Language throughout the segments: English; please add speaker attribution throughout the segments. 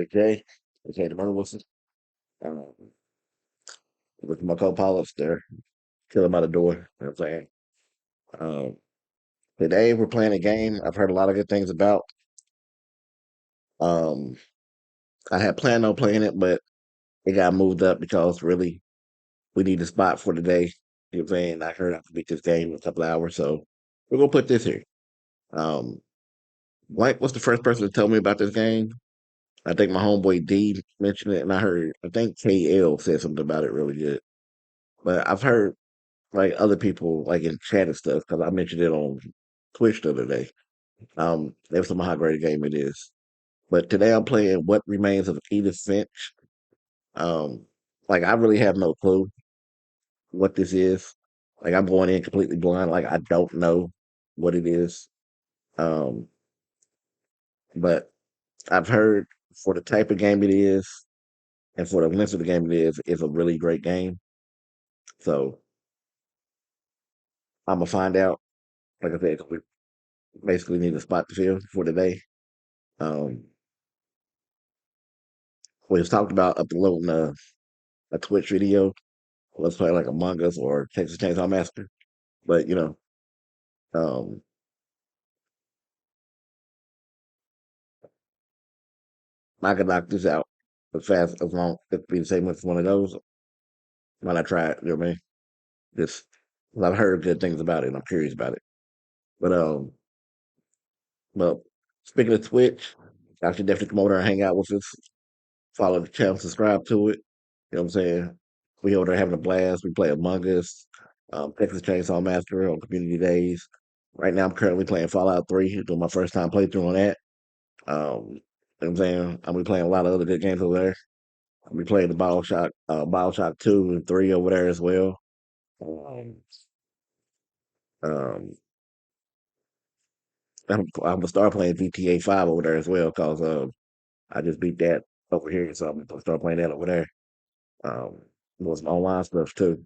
Speaker 1: boy Jay, aka the Murder Wilson, um, with my co-pilots there, kill him out the door. You know what I'm saying? Um, Today we're playing a game I've heard a lot of good things about. Um, I had planned on playing it, but it got moved up because really we need a spot for today. You know what I'm saying? I heard I could beat this game in a couple of hours, so we're gonna put this here. Um, Blank was the first person to tell me about this game. I think my homeboy D mentioned it, and I think KL said something about it really good. But I've heard like other people like in chat and stuff because I mentioned it on Twitch the other day. They was talking about how great a game it is. But today I'm playing What Remains of Edith Finch. Um, like I really have no clue what this is. Like I'm going in completely blind. Like I don't know what it is. Um, but I've heard for the type of game it is and for the length of the game it is, it's a really great game. So I'm gonna find out. Like I said, 'cause we basically need a spot to fill for today. Um, we was talked about uploading a Twitch video. Let's play like Among Us or Texas Chainsaw Massacre. But um, I could knock this out as fast as long as it be the same with one of those. When I try it, you know what I mean? Just 'cause I've heard good things about it and I'm curious about it. But well, speaking of Twitch, I should definitely come over there and hang out with us. Follow the channel, subscribe to it. You know what I'm saying? We over there having a blast. We play Among Us, Texas Chainsaw Massacre on community days. Right now, I'm currently playing Fallout 3, doing my first time playthrough on that. You know what I'm saying? I'll be playing a lot of other good games over there. I'll be playing the Bioshock 2 and 3 over there as well. Um, um, I'm gonna start playing GTA 5 over there as well because I just beat that over here, so I'm gonna start playing that over there. Um, doing some online stuff too.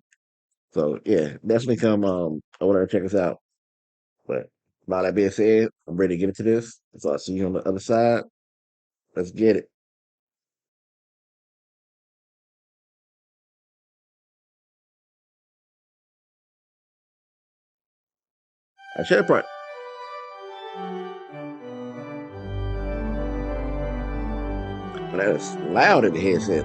Speaker 1: So yeah, definitely come over there and check us out. But with all that being said, I'm ready to get into this. So I'll see you on the other side. Let's get it. I should probably that's loud in the headset.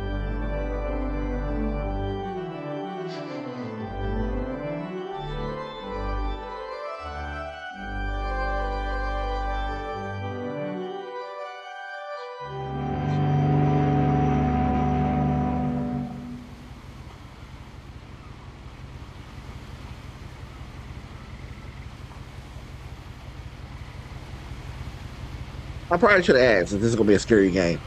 Speaker 1: I probably should have asked if this is gonna be a scary game.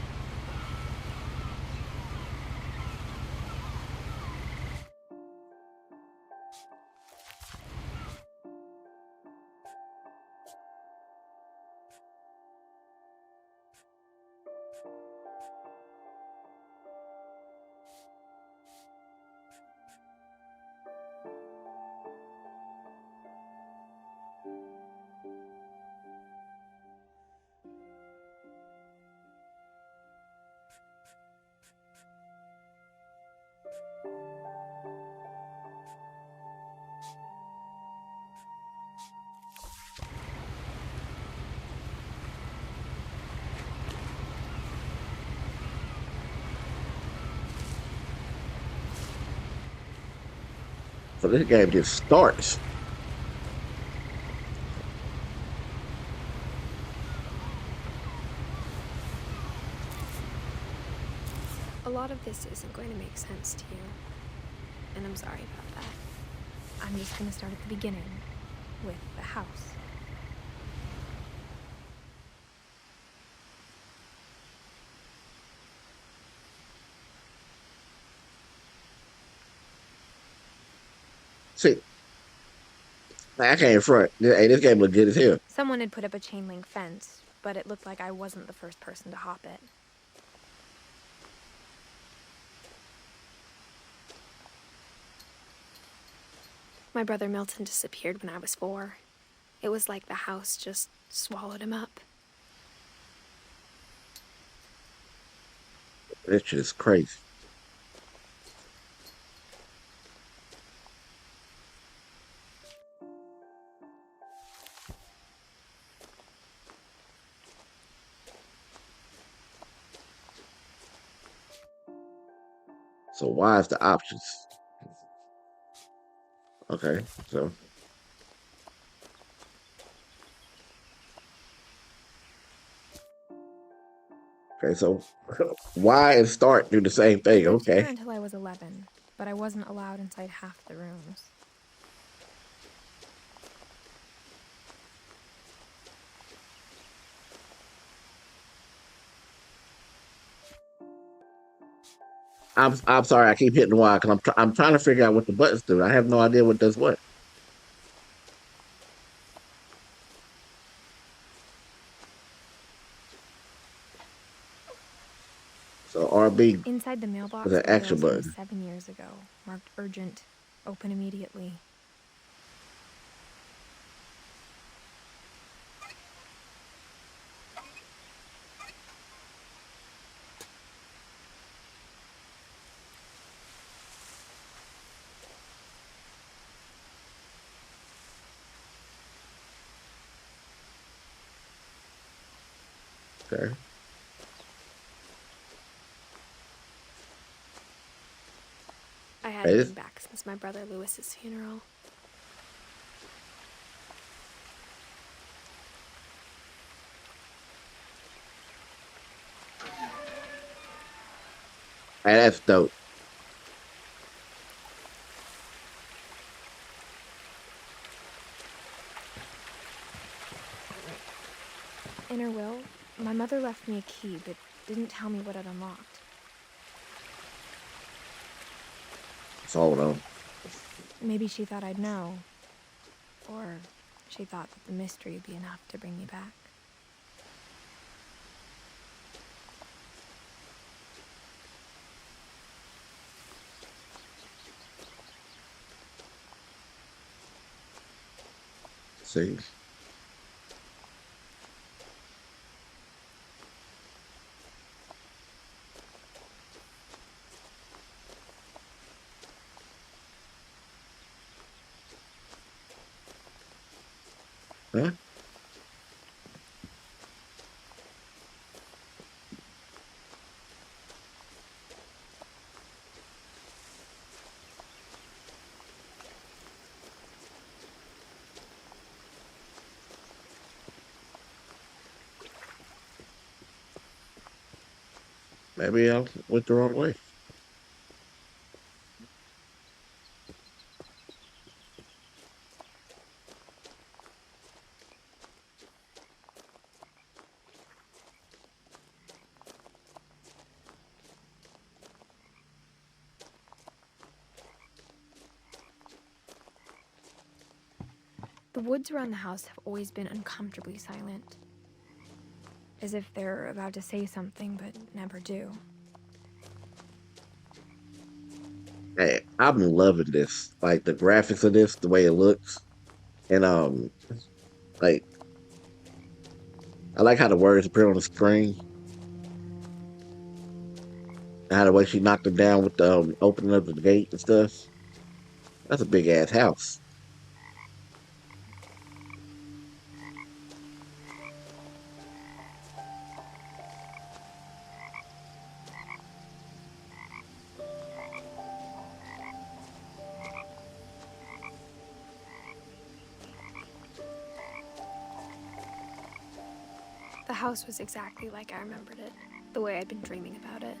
Speaker 1: So this game just starts.
Speaker 2: A lot of this isn't going to make sense to you, and I'm sorry about that. I'm just going to start at the beginning, with the house.
Speaker 1: See, I can't front. Hey, this game look good as hell.
Speaker 2: Someone had put up a chain link fence, but it looked like I wasn't the first person to hop it. My brother Milton disappeared when I was 4. It was like the house just swallowed him up.
Speaker 1: This shit is crazy. So why is the options? Okay, so okay, so why and start do the same
Speaker 2: I
Speaker 1: thing?
Speaker 2: lived here
Speaker 1: Okay.
Speaker 2: until I was 11, but I wasn't allowed inside half the rooms.
Speaker 1: I'm sorry. I keep hitting Y because I'm trying to figure out what the buttons do. I have no idea what does what. So RB
Speaker 2: Inside the
Speaker 1: is
Speaker 2: mailbox
Speaker 1: an
Speaker 2: were
Speaker 1: action
Speaker 2: bills from
Speaker 1: button.
Speaker 2: 7 years ago, marked urgent, open immediately.
Speaker 1: Okay.
Speaker 2: I hadn't
Speaker 1: Hey,
Speaker 2: been back since my brother Lewis's funeral.
Speaker 1: that's dope.
Speaker 2: In her will, my mother left me a key, but didn't tell me what it unlocked.
Speaker 1: So hold on.
Speaker 2: Maybe she thought I'd know. Or she thought that the mystery would be enough to bring me back.
Speaker 1: See. Huh? Maybe I went the wrong way.
Speaker 2: The woods around the house have always been uncomfortably silent. As if they're about to say something but never do.
Speaker 1: Hey, I'm loving this. Like the graphics of this, the way it looks, and like I like how the words appear on the screen. And how the way she knocked him down with the opening up the gate and stuff. That's a big ass house.
Speaker 2: The house was exactly like I remembered it, the way I'd been dreaming about it.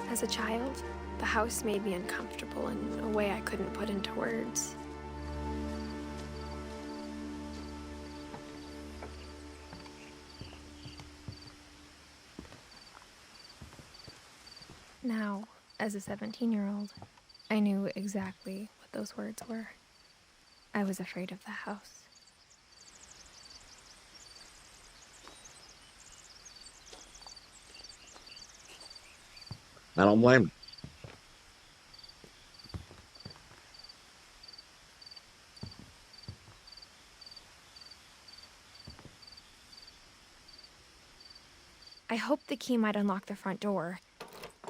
Speaker 2: As a child, the house made me uncomfortable in a way I couldn't put into words. Now, as a 17-year-old, I knew exactly what those words were. I was afraid of the house.
Speaker 1: I don't blame her.
Speaker 2: I hoped the key might unlock the front door.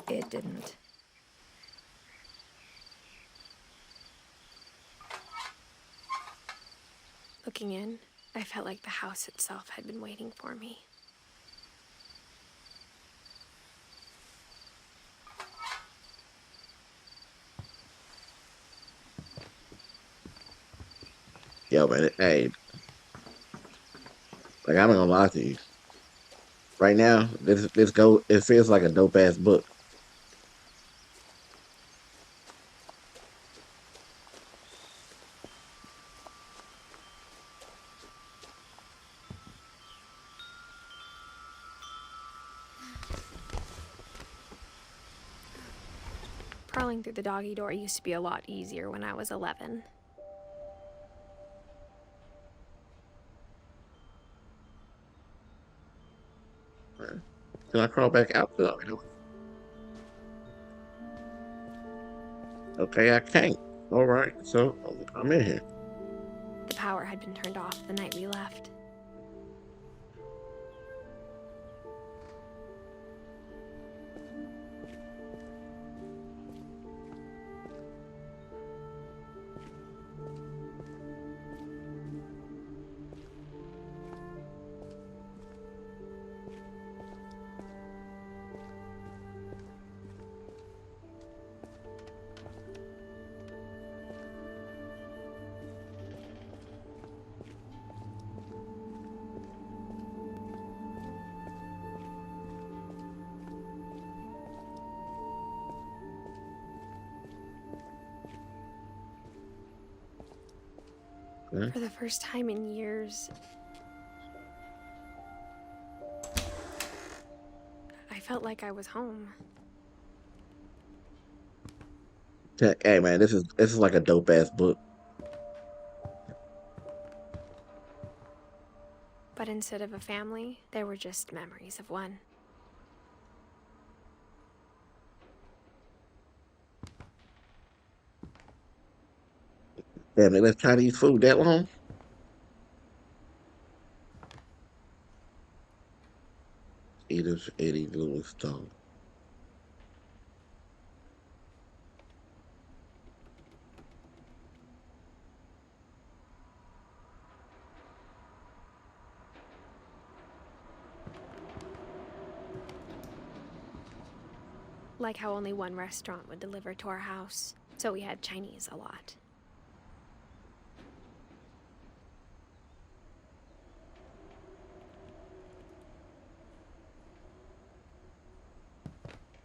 Speaker 2: It didn't. Looking in, I felt like the house itself had been waiting for me.
Speaker 1: Yo, man, hey, like I'm not gonna lie to you. Right now, this go. It feels like a dope ass book.
Speaker 2: Crawling through the doggy door used to be a lot easier when I was 11.
Speaker 1: Can I crawl back out? Okay, I can't. All right, so I'm in here.
Speaker 2: The power had been turned off the night we left.
Speaker 1: Okay.
Speaker 2: For the first time in years, I felt like I was home.
Speaker 1: Hey, man, this is like a dope ass book.
Speaker 2: But instead of a family, there were just memories of one.
Speaker 1: Damn, they left Chinese food that long? Edith, Eddie, Louis, Stone.
Speaker 2: Like how only one restaurant would deliver to our house, so we had Chinese a lot.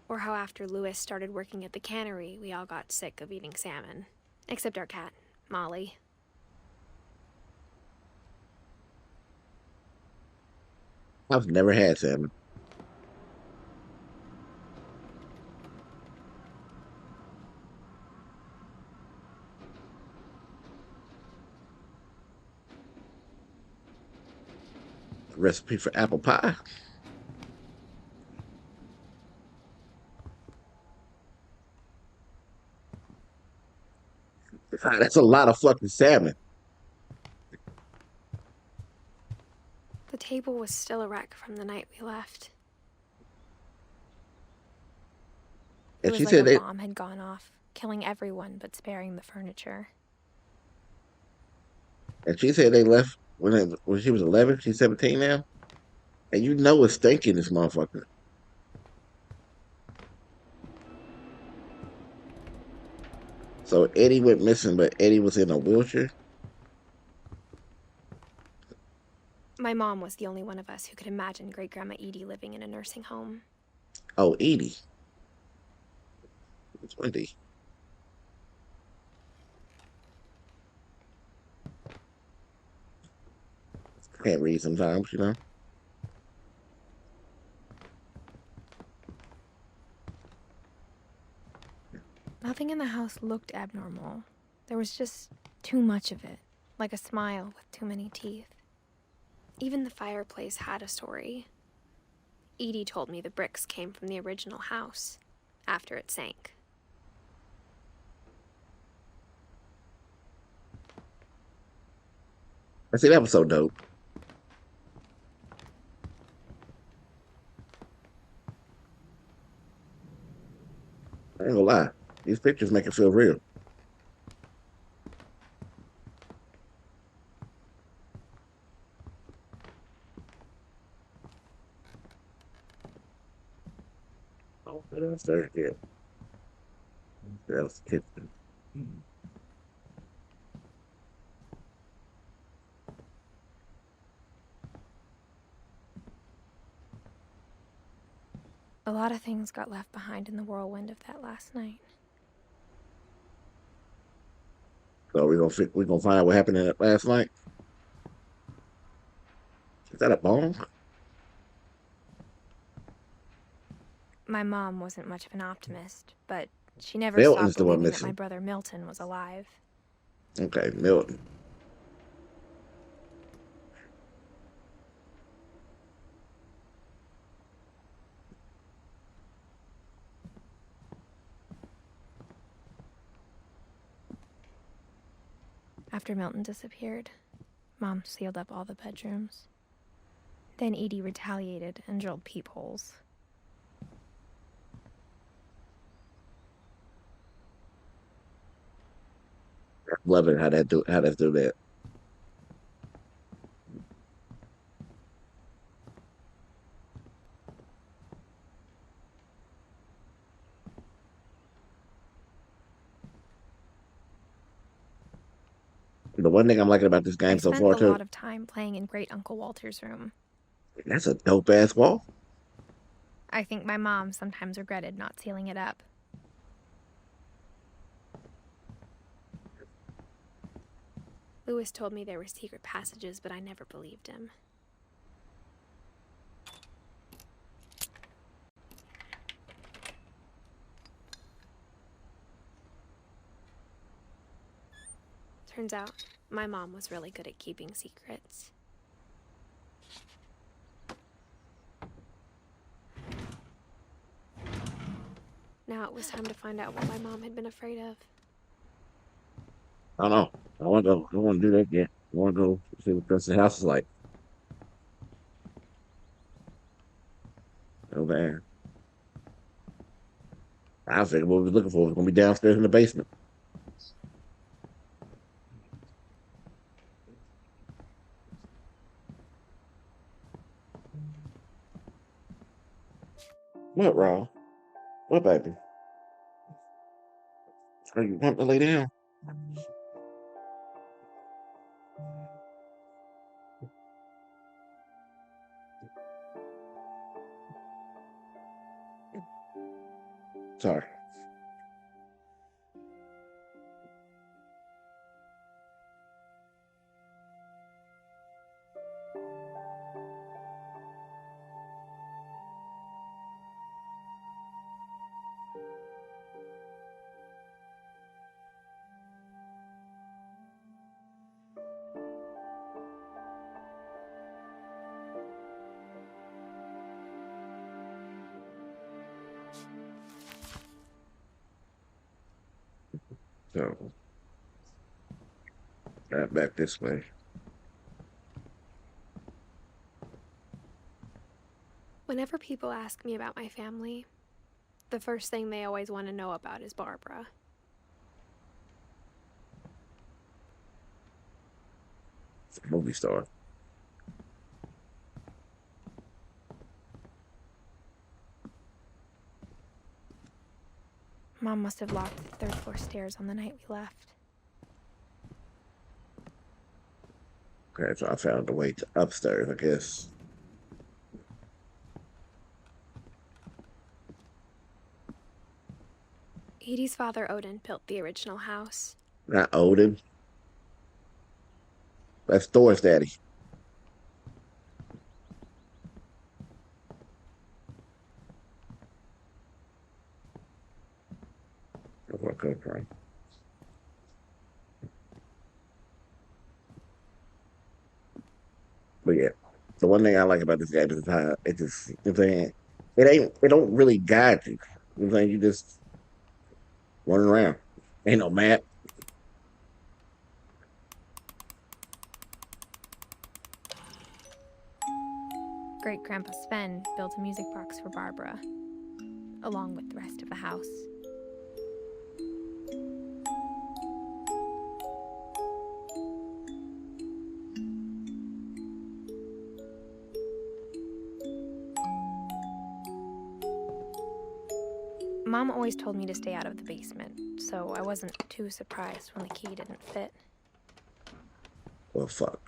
Speaker 2: Or how after Louis started working at the cannery, we all got sick of eating salmon. Except our cat, Molly.
Speaker 1: I've never had salmon. Recipe for apple pie. God, that's a lot of fucking salmon.
Speaker 2: The table was still a wreck from the night we left. It
Speaker 1: And
Speaker 2: was
Speaker 1: she
Speaker 2: like a
Speaker 1: said they,
Speaker 2: bomb had gone off, killing everyone but sparing the furniture.
Speaker 1: and she said they left when she was 11. She's 17 now, and you know it's stinking, this motherfucker. So Eddie went missing, but Eddie was in a wheelchair.
Speaker 2: My mom was the only one of us who could imagine Great Grandma Edie living in a nursing home.
Speaker 1: Oh, Edie. It's Wendy. Can't read sometimes, you know.
Speaker 2: Nothing in the house looked abnormal. There was just too much of it, like a smile with too many teeth. Even the fireplace had a story. Edie told me the bricks came from the original house, after it sank.
Speaker 1: I see that was so dope. These pictures make it feel real. Oh, that's very good. That was the kitchen.
Speaker 2: A lot of things got left behind in the whirlwind of that last night.
Speaker 1: So we're gonna find out what happened in that last night. Is that a bomb?
Speaker 2: My mom wasn't much of an optimist, but she never
Speaker 1: Milton's
Speaker 2: stopped
Speaker 1: the one
Speaker 2: believing that my
Speaker 1: missing.
Speaker 2: brother Milton was alive.
Speaker 1: Okay, Milton.
Speaker 2: After Milton disappeared, Mom sealed up all the bedrooms. Then Edie retaliated and drilled peepholes.
Speaker 1: Love it how that do that. The one thing I'm liking about this
Speaker 2: I
Speaker 1: game so
Speaker 2: spent
Speaker 1: far
Speaker 2: a
Speaker 1: too,
Speaker 2: lot of time playing in Great Uncle Walter's room.
Speaker 1: that's a dope ass wall.
Speaker 2: I think my mom sometimes regretted not sealing it up. Lewis told me there were secret passages, but I never believed him. Turns out, my mom was really good at keeping secrets. Now it was time to find out what my mom had been afraid of.
Speaker 1: I don't know. I want to go. I don't want to do that yet. I want to go see what the rest of the house is like. Oh man, I figured what we were looking for was gonna be downstairs in the basement. What, Rob? What, baby? Are you want to lay down? Sorry. So, right back this way.
Speaker 2: Whenever people ask me about my family, the first thing they always want to know about is Barbara.
Speaker 1: It's a movie star.
Speaker 2: Mom must have locked the third floor stairs on the night we left.
Speaker 1: Okay, so I found the way to upstairs, I guess.
Speaker 2: Edie's father, Odin, built the original house.
Speaker 1: Not Odin. That's Thor's daddy. That's where I come from. But yeah, the one thing I like about this game is how it just, you know what I'm saying, it don't really guide you. You know what I'm saying? You just running around. Ain't no map.
Speaker 2: Great-Grandpa Sven built a music box for Barbara, along with the rest of the house. Mom always told me to stay out of the basement, so I wasn't too surprised when the key didn't fit.
Speaker 1: Well, fuck.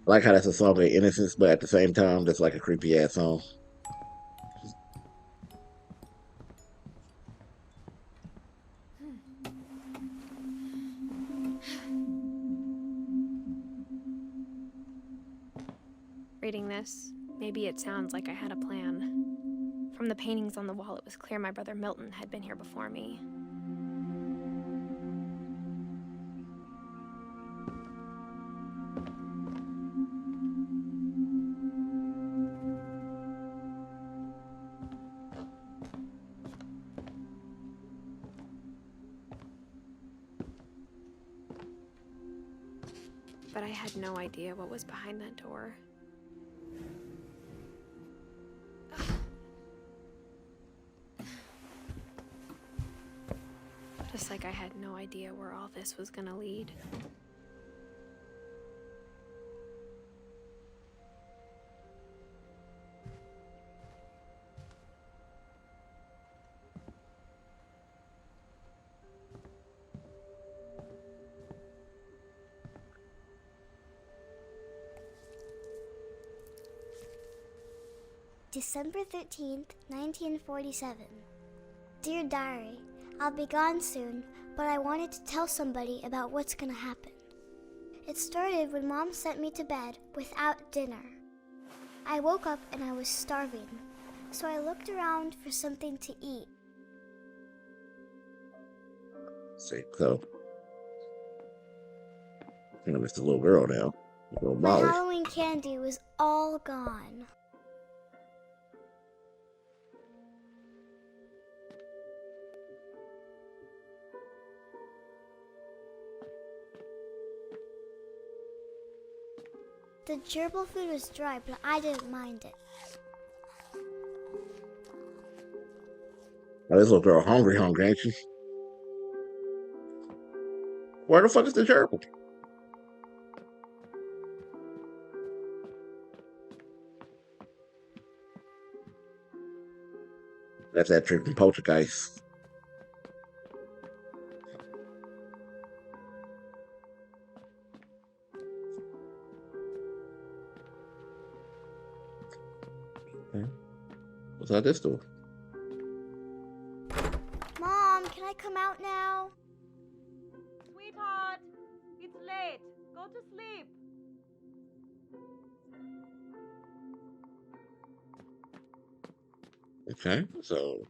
Speaker 1: I like how that's a song of innocence, but at the same time, that's like a creepy ass song.
Speaker 2: Reading this, maybe it sounds like I had a plan. From the paintings on the wall, it was clear my brother Milton had been here before me. But I had no idea what was behind that door. Just like I had no idea where all this was gonna lead.
Speaker 3: December 13th, 1947. Dear Diary, I'll be gone soon, but I wanted to tell somebody about what's gonna happen. It started when Mom sent me to bed without dinner. I woke up and I was starving, so I looked around for something to eat.
Speaker 1: See, so you know, it's a little girl now, little
Speaker 3: My
Speaker 1: Molly.
Speaker 3: Halloween candy was all gone. The gerbil food was dry, but I didn't mind it.
Speaker 1: Now, this little girl hungry, ain't she? Where the fuck is the gerbil? That's that trick from Poltergeist. Okay. What's out this door?
Speaker 3: Mom, can I come out now?
Speaker 4: Sweetheart, it's late. Go to sleep.
Speaker 1: Okay, so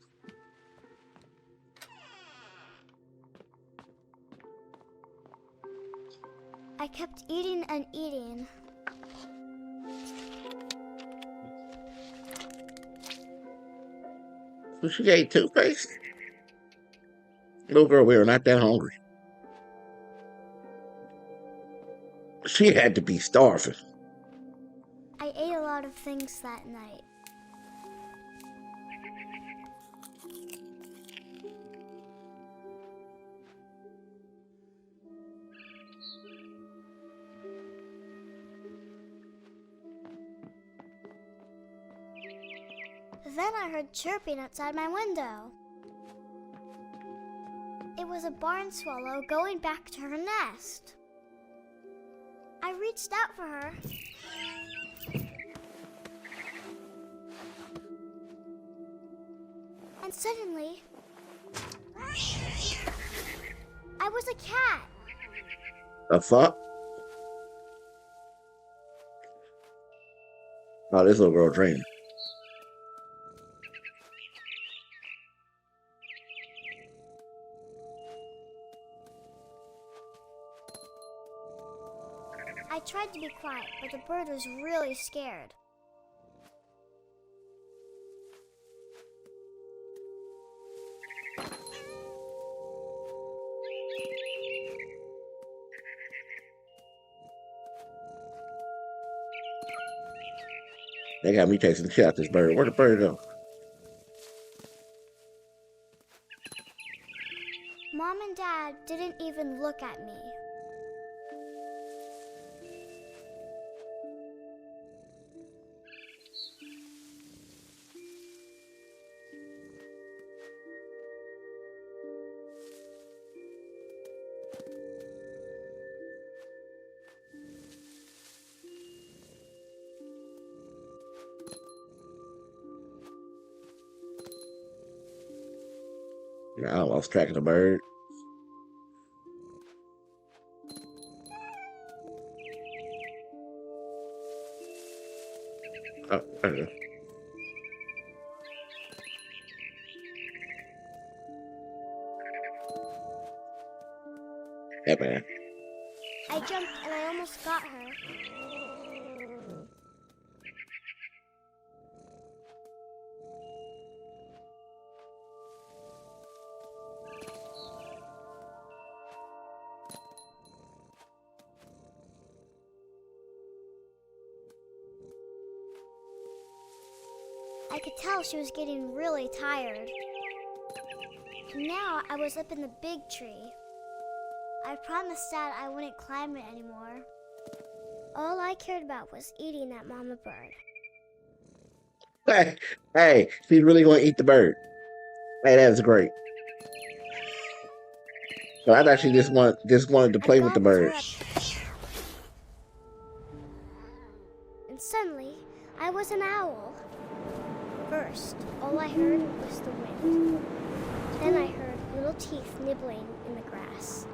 Speaker 3: I kept eating and eating.
Speaker 1: she ate toothpaste. Little girl, we are not that hungry. She had to be starving.
Speaker 3: I ate a lot of things that night. Then I heard chirping outside my window. It was a barn swallow going back to her nest. I reached out for her. And suddenly, I was a cat.
Speaker 1: The fuck? Oh, this little girl dreaming.
Speaker 3: I tried to be quiet, but the bird was really scared.
Speaker 1: They got me chasing the shit out this bird. Where'd the bird go?
Speaker 3: Mom and Dad didn't even look at me.
Speaker 1: I lost track of the bird. Oh, okay. Hey, man.
Speaker 3: I jumped and I almost got her. I could tell she was getting really tired. Now I was up in the big tree. I promised Dad I wouldn't climb it anymore. All I cared about was eating that mama bird.
Speaker 1: Hey, she's really going to eat the bird. Hey, that is great. So I actually just wanted to play with the bird.
Speaker 3: And suddenly, I was an owl. First, all I heard was the wind. Then I heard little teeth nibbling in the grass.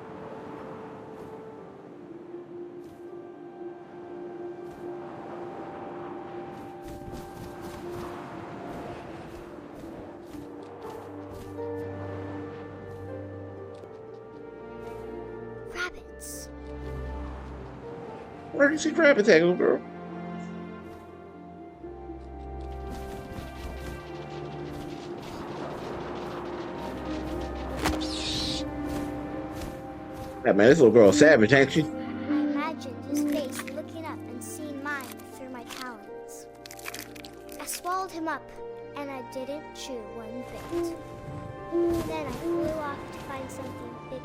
Speaker 3: Rabbits.
Speaker 1: Where did she grab it, little girl? Hey, man, this little girl savage, ain't she?
Speaker 3: I imagined his face looking up and seeing mine through my talons. I swallowed him up, and I didn't chew one bit. Then I flew off to find something bigger.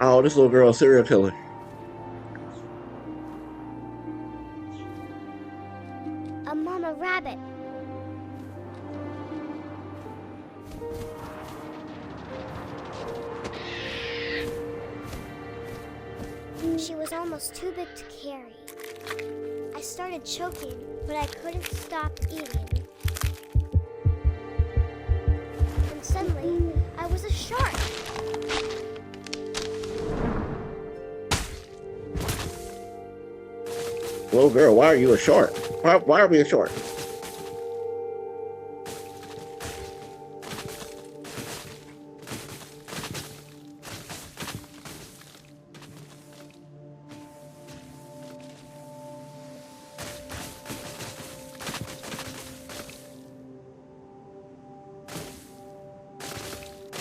Speaker 1: Oh, this little girl, serial killer.
Speaker 3: A mama rabbit. She was almost too big to carry. I started choking, but I couldn't stop eating. And suddenly, I was a shark.
Speaker 1: Little girl, why are you a shark? Why are we a shark?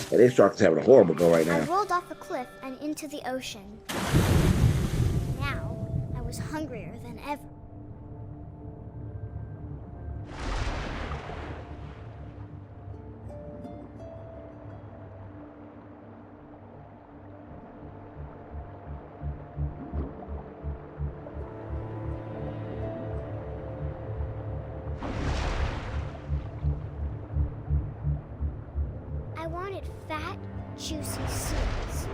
Speaker 1: Hey, this shark's having a horrible go right
Speaker 3: I
Speaker 1: now.
Speaker 3: rolled off a cliff and into the ocean. Now, I was hungrier than ever. I wanted fat, juicy seeds.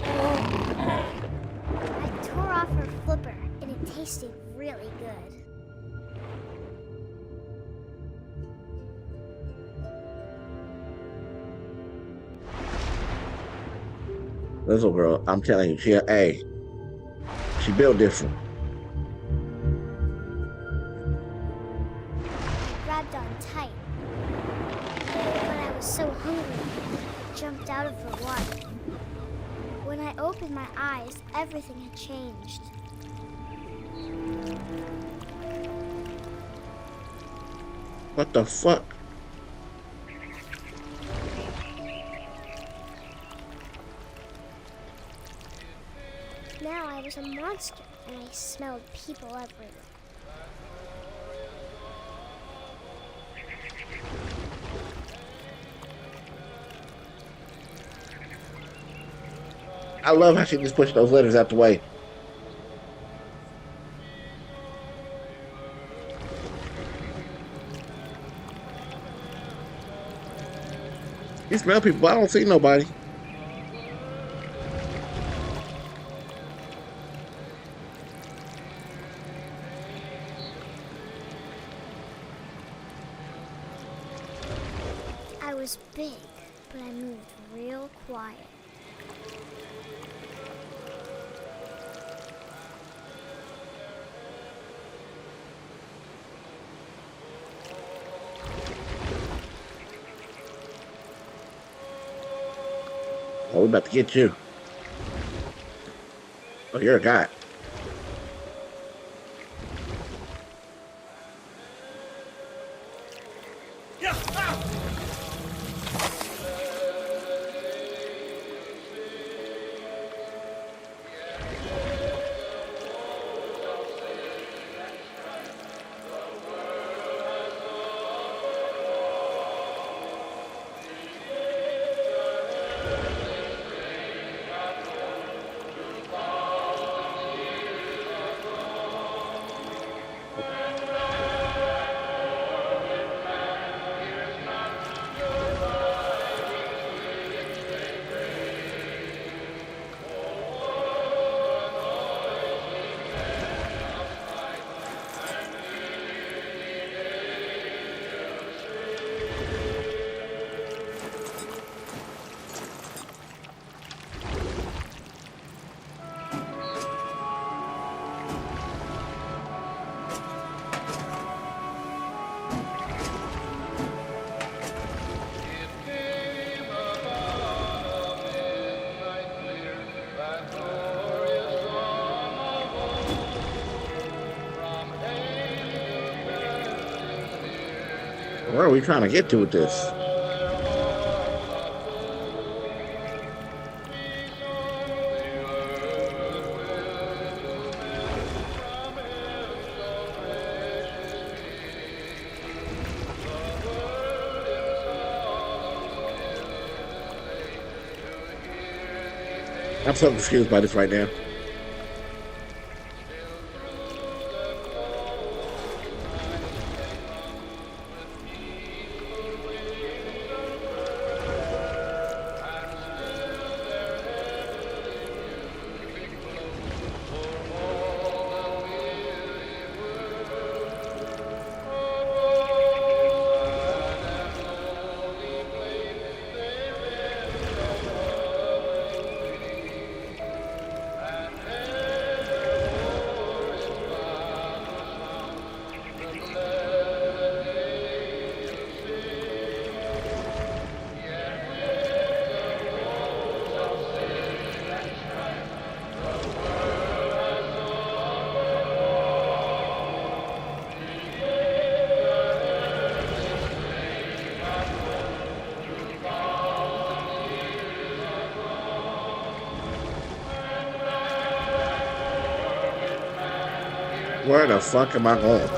Speaker 3: I tore off her flipper, and it tasted really good.
Speaker 1: This little girl, I'm telling you, she built different.
Speaker 3: I grabbed on tight. But I was so hungry, I jumped out of the water. When I opened my eyes, everything had changed.
Speaker 1: What the fuck?
Speaker 3: Now I was a monster, and I smelled people everywhere.
Speaker 1: I love how she just pushed those letters out the way. You smell people, but I don't see nobody.
Speaker 3: I was big, but I moved real quiet.
Speaker 1: Oh, we're about to get you. Oh, you're a guy. Where are we trying to get to with this? I'm so confused by this right now. Where the fuck am I going?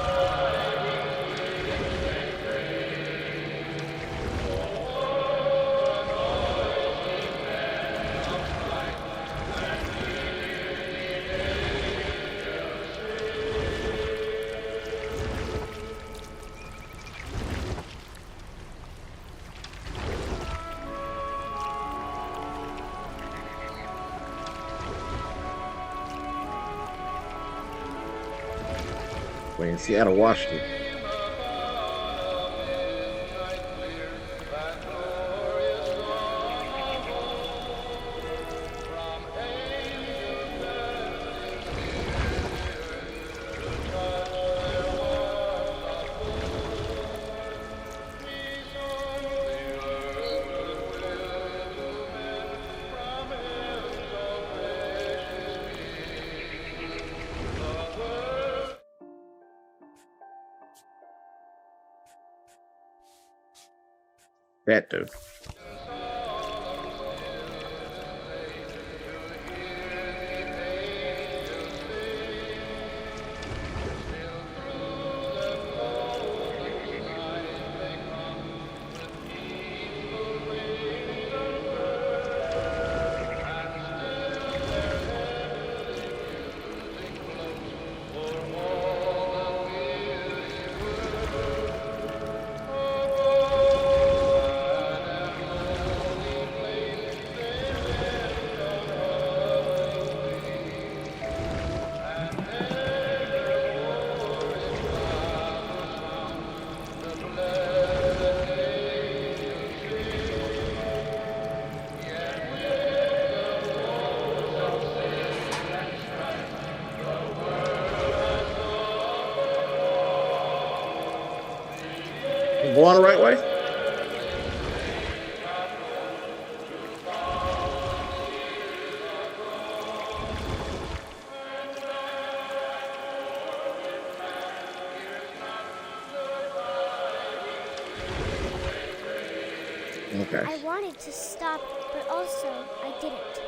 Speaker 1: We're in Seattle, Washington. That dude. going the right way? Okay.
Speaker 3: I wanted to stop, but also I didn't.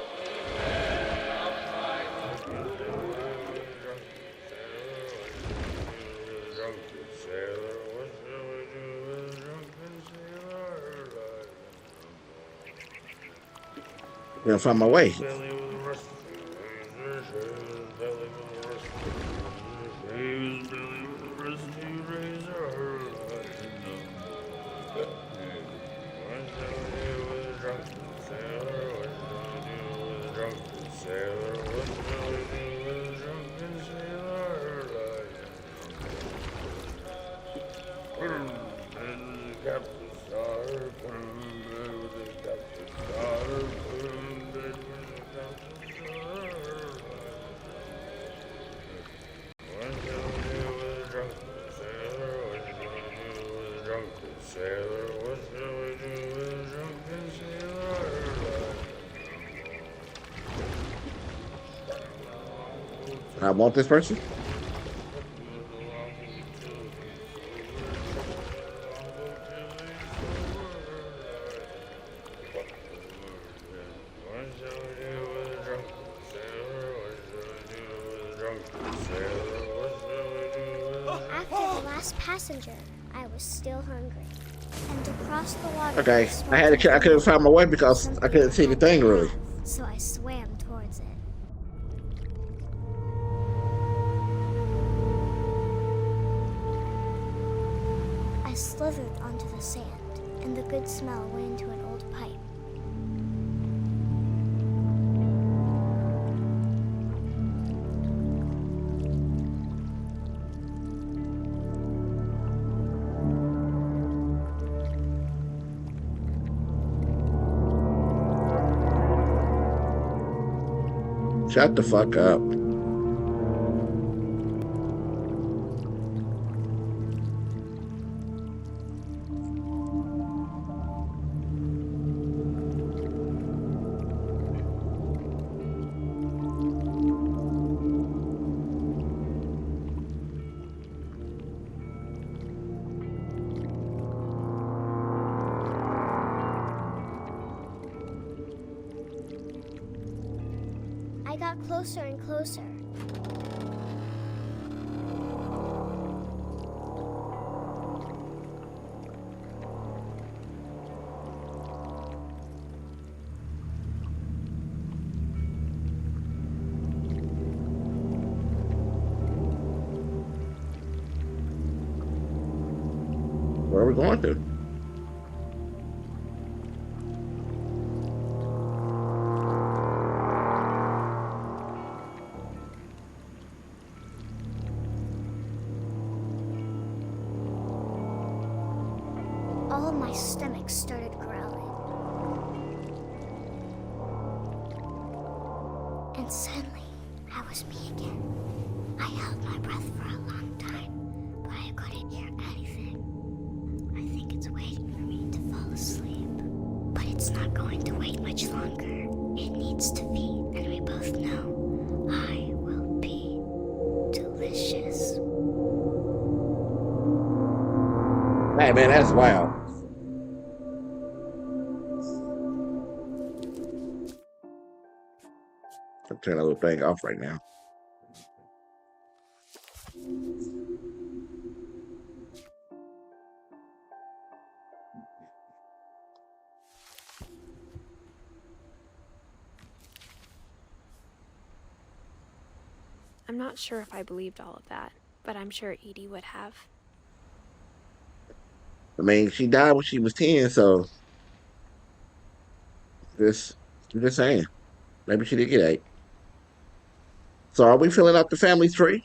Speaker 1: I'm gonna find my way. I want this person.
Speaker 3: After the last passenger, I was still hungry. And to cross the water...
Speaker 1: Okay, I couldn't find my way because I couldn't see the thing really.
Speaker 3: So I swam towards it. I slithered onto the sand, and the good smell went into an old pipe.
Speaker 1: Shut the fuck up.
Speaker 3: I got closer and closer.
Speaker 1: Where are we going to?
Speaker 3: All my stomach started growling. And suddenly, I was me again. I held my breath for a long time, but I couldn't hear anything. I think it's waiting for me to fall asleep. But it's not going to wait much longer. It needs to feed, and we both know I will be delicious.
Speaker 1: Hey man, that's wild. I'm turning that little thing off right now.
Speaker 2: I'm not sure if I believed all of that, but I'm sure Edie would have.
Speaker 1: I mean, she died when she was 10, so just I'm just saying. Maybe she did get 8. So are we filling out the family tree?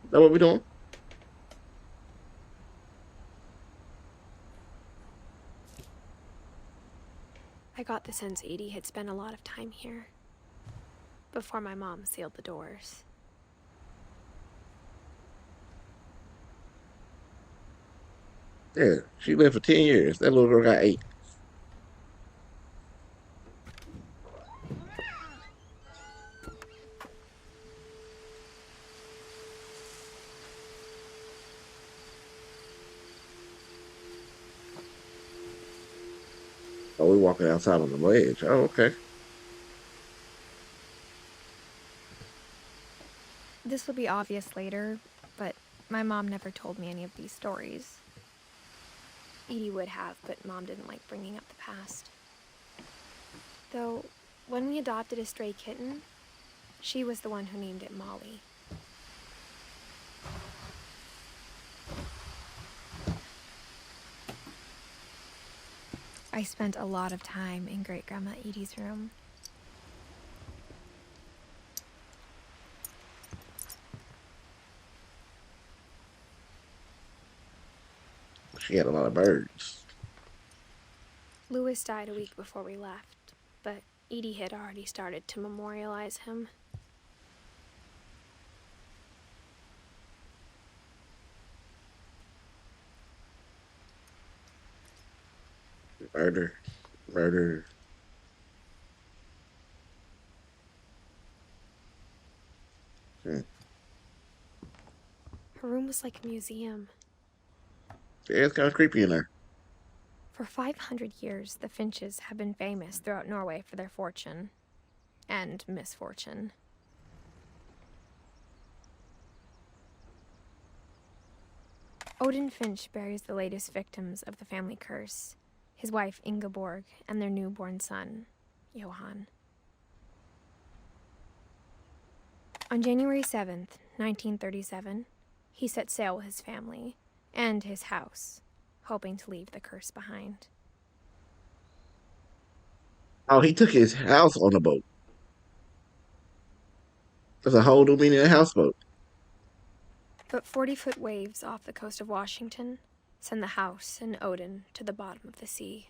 Speaker 1: Is that what we're doing?
Speaker 2: I got the sense Edie had spent a lot of time here before my mom sealed the doors.
Speaker 1: Yeah, she lived for 10 years. That little girl got 8. Oh, we're walking outside on the ledge. Oh, okay.
Speaker 2: This will be obvious later, but my mom never told me any of these stories. Edie would have, but Mom didn't like bringing up the past. Though, when we adopted a stray kitten, she was the one who named it Molly. I spent a lot of time in Great-Grandma Edie's room.
Speaker 1: She had a lot of birds.
Speaker 2: Louis died a week before we left, but Edie had already started to memorialize him.
Speaker 1: Murder. Murder. Hmm.
Speaker 2: Her room was like a museum.
Speaker 1: Yeah, it's kind of creepy in there.
Speaker 2: For 500 years, the Finches have been famous throughout Norway for their fortune and misfortune. Odin Finch buries the latest victims of the family curse, his wife Ingeborg and their newborn son, Johann. On January 7th, 1937, he set sail with his family and his house, hoping to leave the curse behind.
Speaker 1: Oh, he took his house on a boat. There's a whole new meaning of houseboat.
Speaker 2: But 40-foot waves off the coast of Washington send the house and Odin to the bottom of the sea.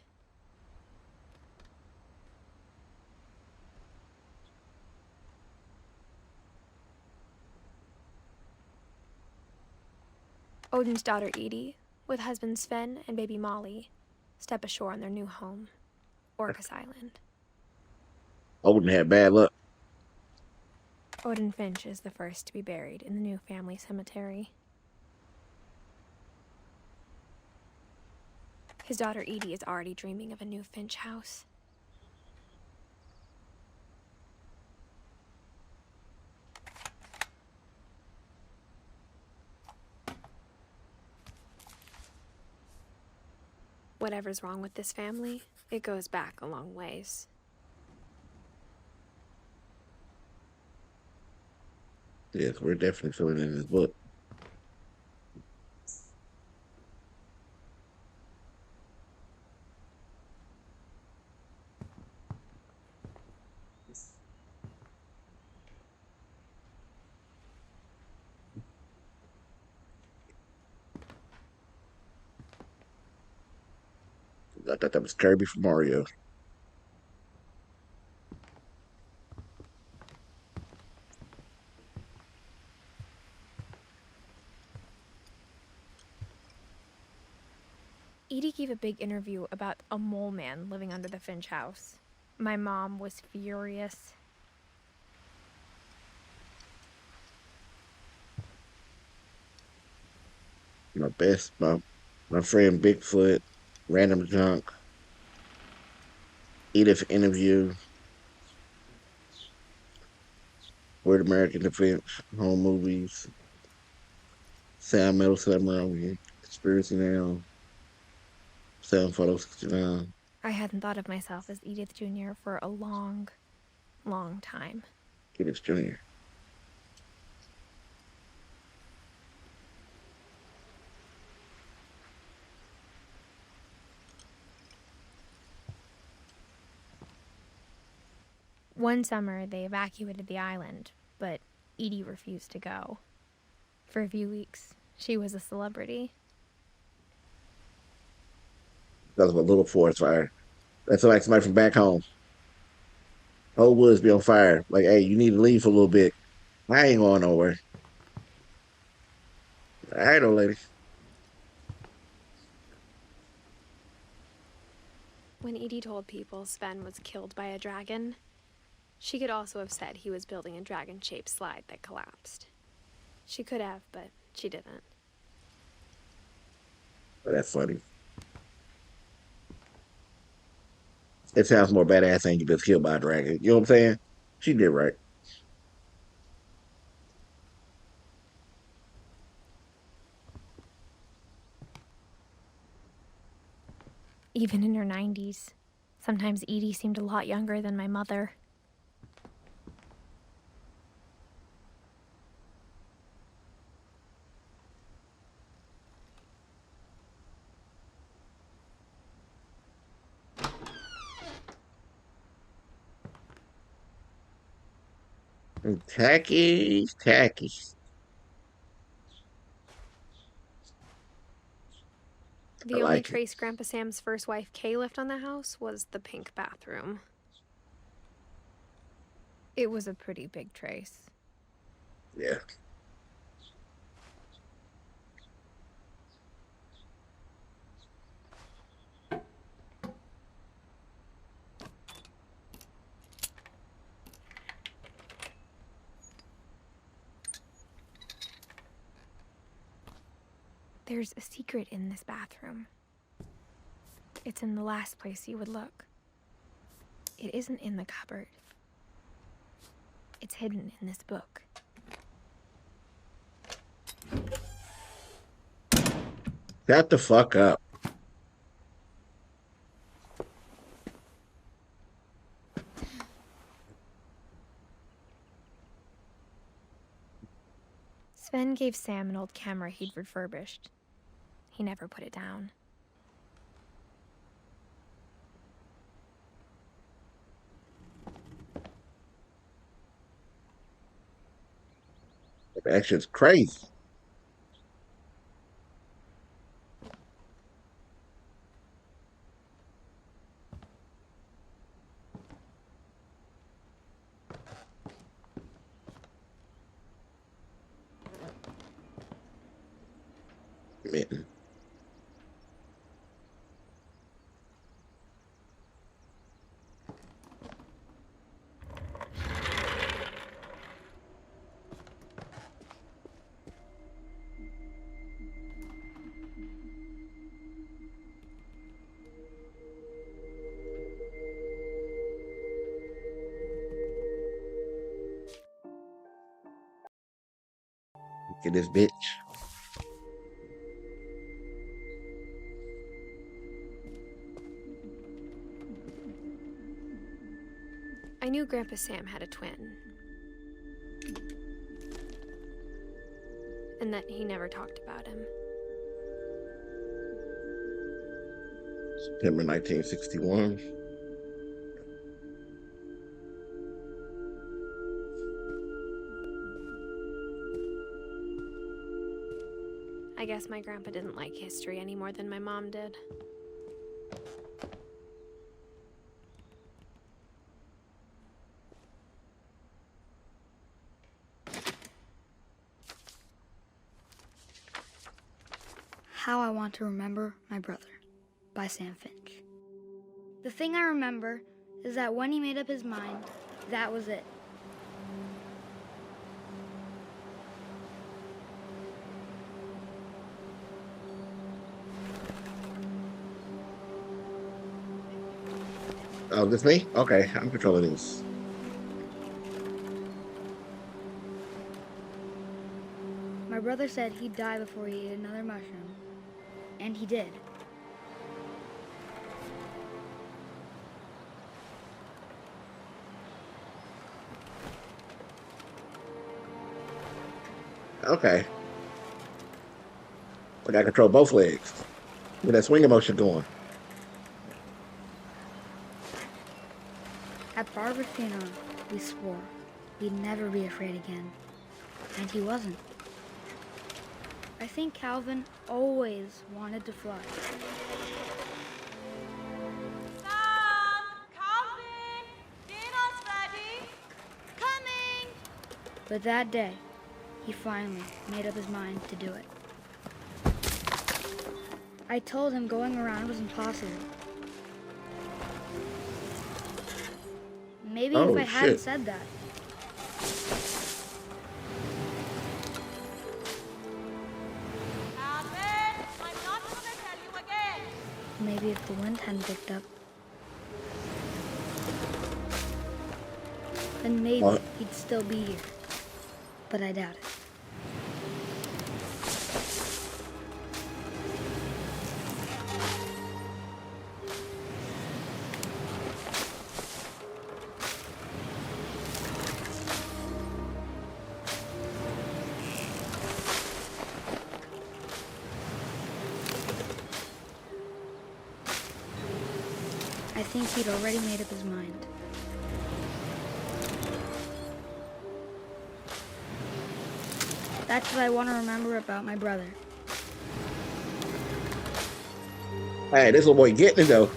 Speaker 2: Odin's daughter Edie, with husband Sven and baby Molly, step ashore on their new home, Orcas Island.
Speaker 1: Odin had bad luck.
Speaker 2: Odin Finch is the first to be buried in the new family cemetery. His daughter Edie is already dreaming of a new Finch house. Whatever's wrong with this family, it goes back a long ways.
Speaker 1: Yes, we're definitely filling in this book. I thought that was Kirby from Mario.
Speaker 2: Edie gave a big interview about a mole man living under the Finch house. My mom was furious.
Speaker 1: My friend Bigfoot, Random Junk, Edith interview, Weird American Defense, Home Movies, Sam Metal Samurai, Conspiracy Now, Sam Photo 69.
Speaker 2: I hadn't thought of myself as Edith Jr. for a long, long time.
Speaker 1: Edith Jr.
Speaker 2: One summer, they evacuated the island, but Edie refused to go. For a few weeks, she was a celebrity.
Speaker 1: That was a little forest fire. That's like somebody from back home. Whole woods be on fire. Like, hey, you need to leave for a little bit. I ain't going nowhere. All right, old lady.
Speaker 2: When Edie told people Sven was killed by a dragon, she could also have said he was building a dragon-shaped slide that collapsed. She could have, but she didn't.
Speaker 1: But that's funny. It sounds more badass saying you just killed by a dragon. You know what I'm saying? She did right.
Speaker 2: Even in her 90s, sometimes Edie seemed a lot younger than my mother.
Speaker 1: Tacky, tacky. I
Speaker 2: The only
Speaker 1: like it.
Speaker 2: trace Grandpa Sam's first wife Kay left on the house was the pink bathroom. It was a pretty big trace.
Speaker 1: Yeah.
Speaker 2: There's a secret in this bathroom. It's in the last place you would look. It isn't in the cupboard. It's hidden in this book.
Speaker 1: Shut the fuck up.
Speaker 2: Sven gave Sam an old camera he'd refurbished. He never put it down.
Speaker 1: That shit's crazy. Man. Look at this bitch.
Speaker 2: I knew Grandpa Sam had a twin. And that he never talked about him.
Speaker 1: September 1961.
Speaker 2: I guess my grandpa didn't like history any more than my mom did.
Speaker 5: How I Want to Remember My Brother by Sam Finch. The thing I remember is that when he made up his mind, that was it.
Speaker 1: Oh, this me? Okay, I'm controlling this.
Speaker 5: My brother said he'd die before he ate another mushroom. And he did.
Speaker 1: Okay. I gotta control both legs. Get that swing motion going.
Speaker 5: At Barbara's funeral, we swore we'd never be afraid again. And he wasn't. I think Calvin always wanted to fly.
Speaker 4: Sam! Calvin! Dinner's ready! Coming!
Speaker 5: But that day, he finally made up his mind to do it. I told him going around was impossible. Maybe if I
Speaker 1: Oh
Speaker 5: hadn't
Speaker 1: shit.
Speaker 5: said that.
Speaker 4: Calvin, I'm not gonna tell you again.
Speaker 5: Maybe if the wind hadn't picked up, then maybe
Speaker 1: Oh,
Speaker 5: he'd still be here. But I doubt it. I think he'd already made up his mind. That's what I want to remember about my brother.
Speaker 1: hey, this little boy getting it though.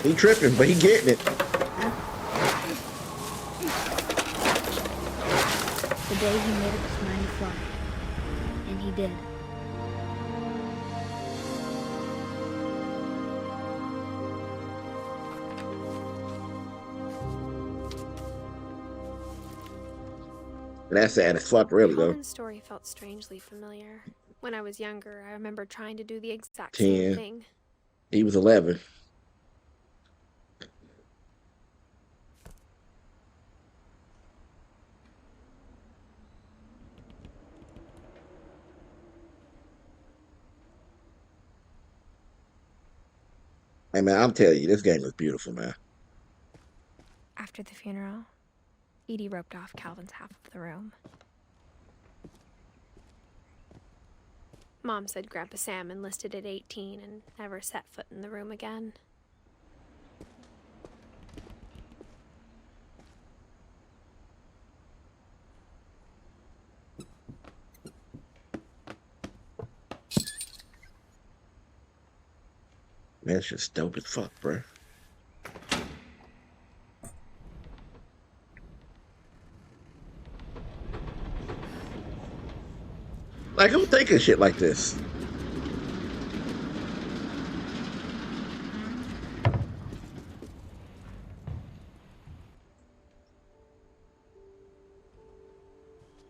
Speaker 1: He tripping, but he getting it.
Speaker 5: The day he made up his mind to fly. And he did.
Speaker 1: That's sad as fuck, really though.
Speaker 2: Calvin's story felt strangely familiar. When I was younger, I remember trying to do the exact
Speaker 1: 10.
Speaker 2: same thing.
Speaker 1: He was 11. Hey man, I'm telling you, this game is beautiful, man.
Speaker 2: After the funeral, Edie roped off Calvin's half of the room. Mom said Grandpa Sam enlisted at 18 and never set foot in the room again.
Speaker 1: Man, it's just dope as fuck, bro. Like, who thinking shit like this?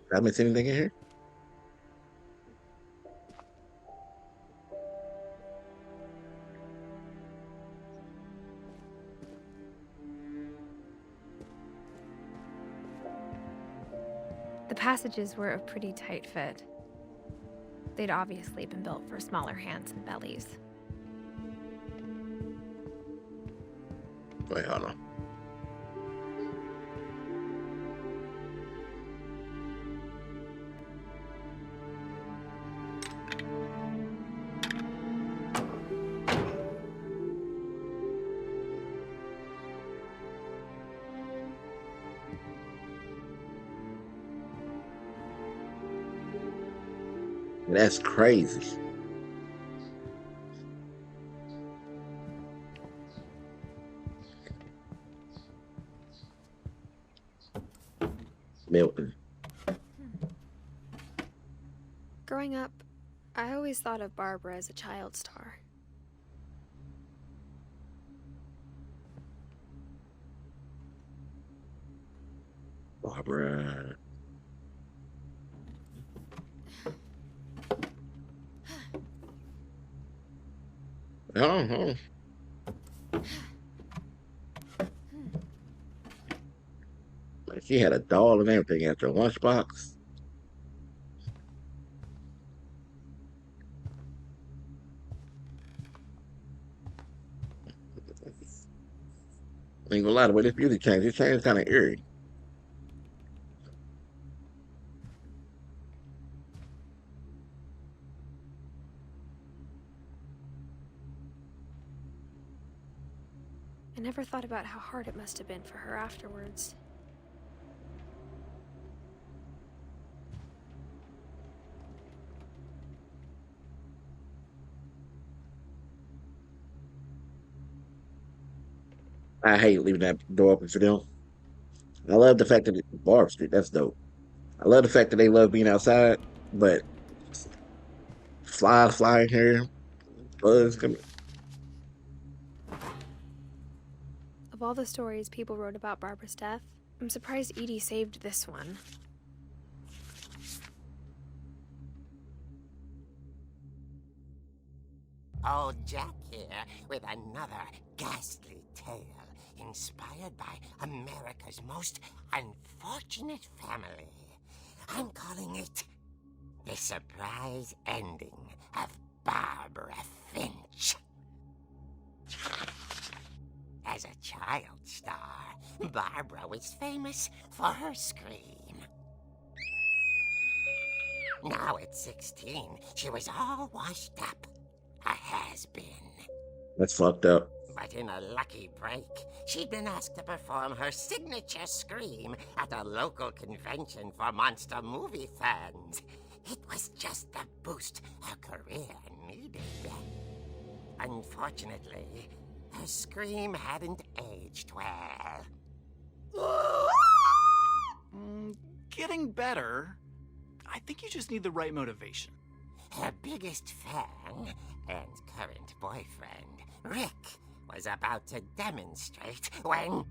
Speaker 1: Did I miss anything in here?
Speaker 2: The passages were a pretty tight fit. They'd obviously been built for smaller hands and bellies.
Speaker 1: Wait, hold on. That's crazy. Milton.
Speaker 2: Growing up, I always thought of Barbara as a child star.
Speaker 1: Barbara. Oh. Like, she had a doll and everything at her lunchbox. Ain't gonna lie, the way this music changed, it changed kind of eerie.
Speaker 2: I never thought about how hard it must have been for her afterwards.
Speaker 1: I hate leaving that door open for them. I love the fact that Barb Street, that's dope. I love the fact that they love being outside, but flies flying here, bugs coming.
Speaker 2: Of all the stories people wrote about Barbara's death, I'm surprised Edie saved this one.
Speaker 6: Old Jack here with another ghastly tale inspired by America's most unfortunate family. I'm calling it The Surprise Ending of Barbara Finch. As a child star, Barbara was famous for her scream. Now at 16, she was all washed up. A has-been.
Speaker 1: That's fucked up.
Speaker 6: But in a lucky break, she'd been asked to perform her signature scream at a local convention for monster movie fans. It was just the boost her career needed. Unfortunately, her scream hadn't aged well.
Speaker 7: Getting better. I think you just need the right motivation.
Speaker 6: Her biggest fan and current boyfriend, Rick, was about to demonstrate when...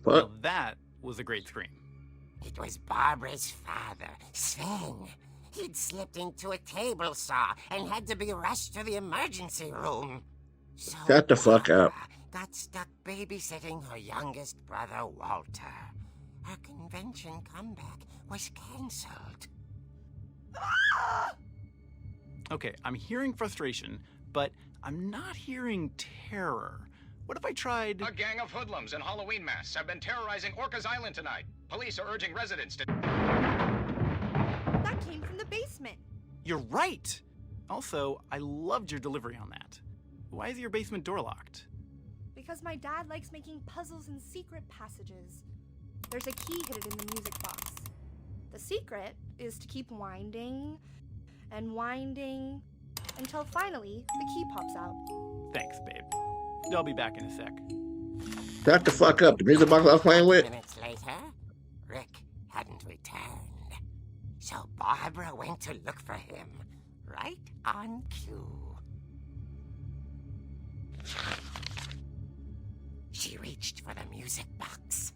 Speaker 7: Well, that was a great scream.
Speaker 6: It was Barbara's father, Sven. He'd slipped into a table saw and had to be rushed to the emergency room. So
Speaker 1: Shut the fuck up.
Speaker 6: Barbara got stuck babysitting her youngest brother, Walter. Her convention comeback was cancelled.
Speaker 7: Okay, I'm hearing frustration, but I'm not hearing terror. What if I tried...
Speaker 8: A gang of hoodlums in Halloween masks have been terrorizing Orcas Island tonight. Police are urging residents to...
Speaker 4: That came from the basement.
Speaker 7: You're right! Also, I loved your delivery on that. Why is your basement door locked?
Speaker 4: Because my dad likes making puzzles in secret passages. There's a key hidden in the music box. The secret is to keep winding and winding until finally the key pops out.
Speaker 7: Thanks, babe. I'll be back in a sec.
Speaker 1: Shut the fuck up. The music box I was playing with?
Speaker 6: Minutes later, Rick hadn't returned. So Barbara went to look for him, right on cue. She reached for the music box.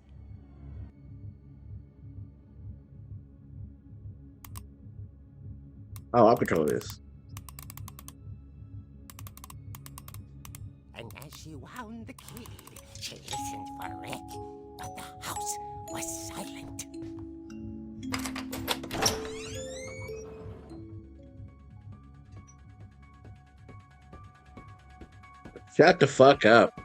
Speaker 1: Oh, I'll control this.
Speaker 6: And as she wound the key, she listened for Rick, but the house was silent.
Speaker 1: Shut the fuck up.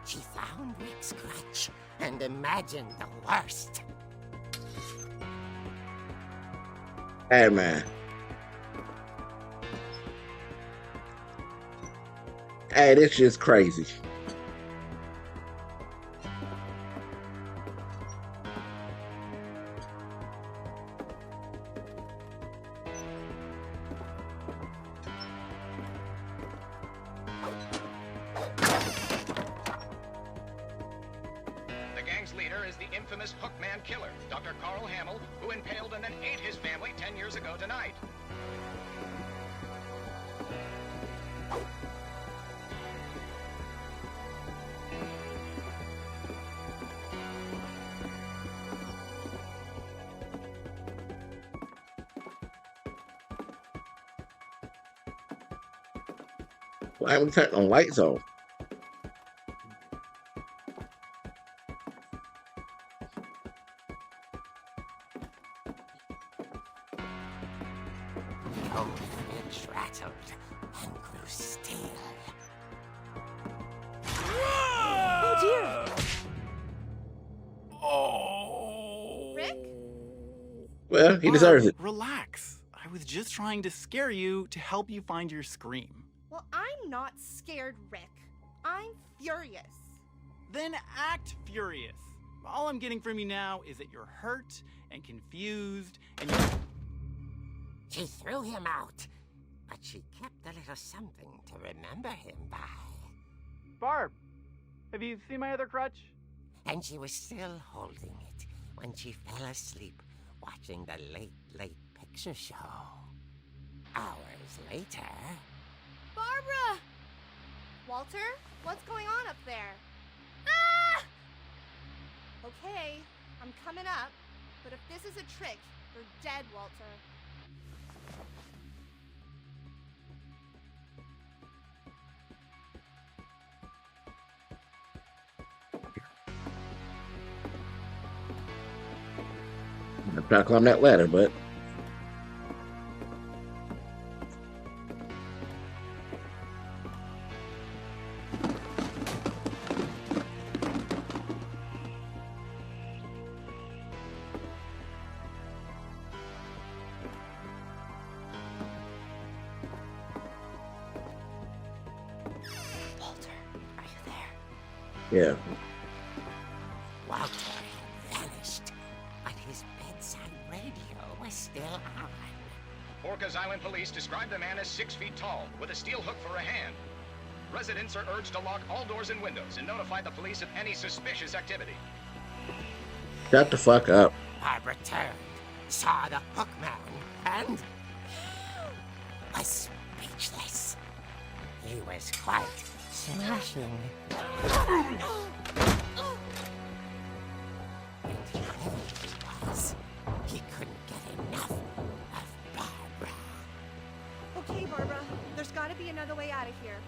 Speaker 6: She found Rick's crutch and imagined the worst.
Speaker 1: Hey, man. Hey, this shit's crazy.
Speaker 8: The gang's leader is the infamous Hookman killer, Dr. Carl Hamill, who impaled and then ate his family 10 years ago tonight.
Speaker 1: Why haven't we turned the lights on?
Speaker 6: The old fridge rattled and grew still.
Speaker 4: Oh dear!
Speaker 7: Oh!
Speaker 4: Rick?
Speaker 1: Well, he deserves it.
Speaker 7: Relax. I was just trying to scare you to help you find your scream.
Speaker 4: Well, I'm not scared, Rick. I'm furious.
Speaker 7: Then act furious. All I'm getting from you now is that you're hurt and confused and you're...
Speaker 6: She threw him out, but she kept a little something to remember him by.
Speaker 7: Barb, have you seen my other crutch?
Speaker 6: and she was still holding it when she fell asleep watching the Late Late Picture Show. Hours later...
Speaker 4: Barbara! Walter, what's going on up there? Ah! Okay, I'm coming up, but if this is a trick, you're dead, Walter.
Speaker 1: I'm trying to climb that ladder, but
Speaker 4: Walter, are you there?
Speaker 1: yeah.
Speaker 6: Walter had vanished, but his bedside radio was still on.
Speaker 8: Orcas Island police describe the man as 6 feet tall, with a steel hook for a hand. Residents are urged to lock all doors and windows and notify the police of any suspicious activity.
Speaker 1: Shut the fuck up.
Speaker 6: Barbara turned, saw the hook man, and was speechless. He was quite smashing. And whoever he was, he couldn't get enough of Barbara.
Speaker 4: Okay, Barbara, there's gotta be another way out of here.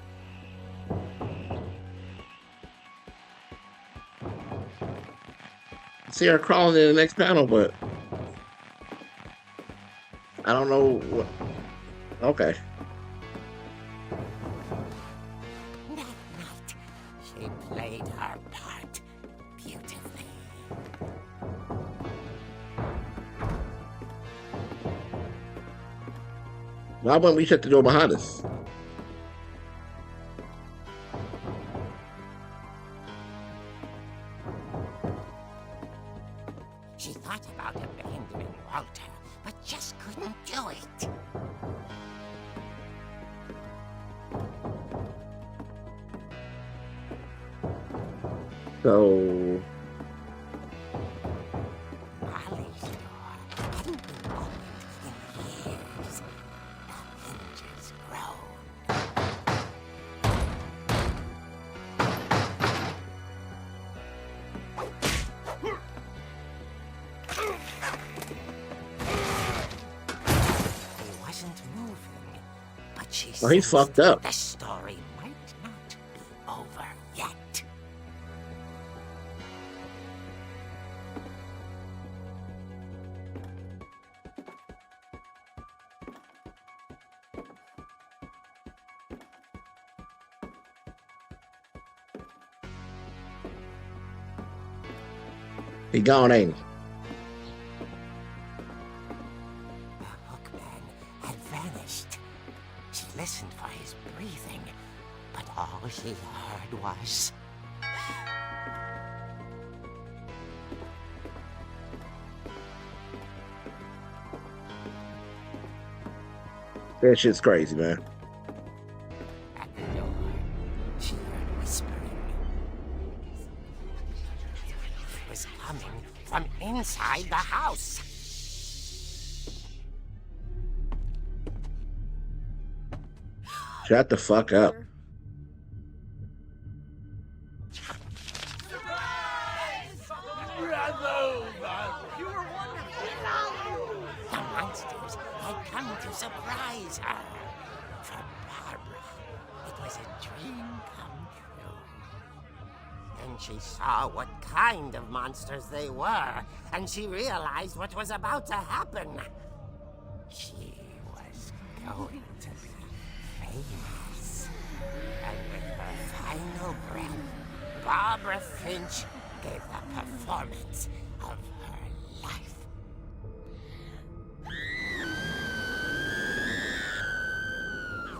Speaker 1: See her crawling in the next panel, but I don't know what. Okay.
Speaker 6: That night, she played her part beautifully.
Speaker 1: Why wouldn't we shut the door behind us?
Speaker 6: She thought about abandoning Walter, but just couldn't do it.
Speaker 1: So
Speaker 6: Molly's door hadn't been opened in years. The hinges groaned. He wasn't moving, but she
Speaker 1: well, he's
Speaker 6: sensed
Speaker 1: fucked up.
Speaker 6: the story might not be over yet.
Speaker 1: He gone, ain't he?
Speaker 6: The hookman had vanished. She listened for his breathing, but all she heard was...
Speaker 1: That shit's crazy, man.
Speaker 6: At the door, she heard whispering. It was coming from inside the house.
Speaker 1: Shut the fuck up.
Speaker 6: The monsters had come to surprise her. For Barbara, it was a dream come true. Then she saw what kind of monsters they were, and she realized what was about to happen. She was going to be famous. And with her final breath, Barbara Finch gave the performance of her life.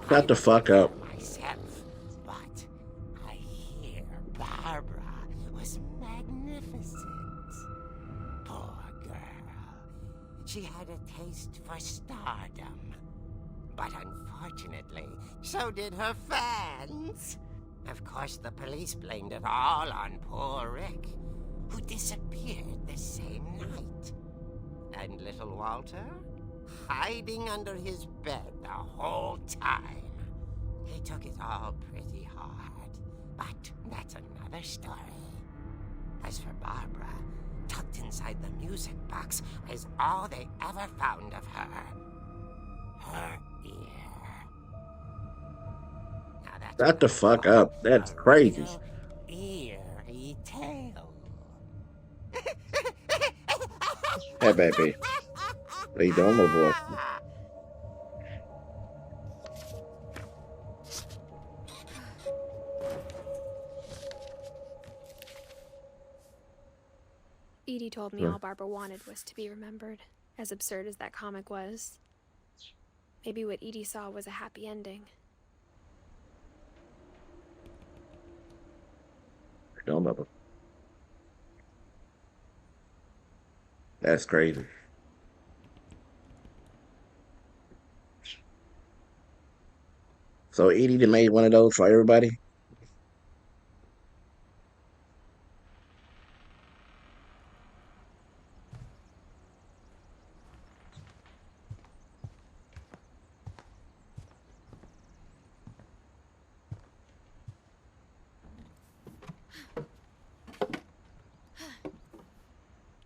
Speaker 1: Shut the fuck up.
Speaker 6: Myself, but I hear Barbara was magnificent. Poor girl. She had a taste for stardom. But unfortunately, so did her fans. Of course, the police blamed it all on poor Rick. who disappeared the same night. And little Walter, hiding under his bed the whole time. He took it all pretty hard, but that's another story. As for Barbara, tucked inside the music box was all they ever found of her. Her ear. Now that's
Speaker 1: Shut the
Speaker 6: what I
Speaker 1: fuck
Speaker 6: call
Speaker 1: up. That's
Speaker 6: a
Speaker 1: crazy.
Speaker 6: real eerie tale.
Speaker 1: Hey, baby. What you doing, my boy?
Speaker 2: Edie told me all Barbara wanted was to be remembered, as absurd as that comic was. Maybe what Edie saw was a happy ending.
Speaker 1: What you doing, Bubba? That's crazy. So Edie done made one of those for everybody?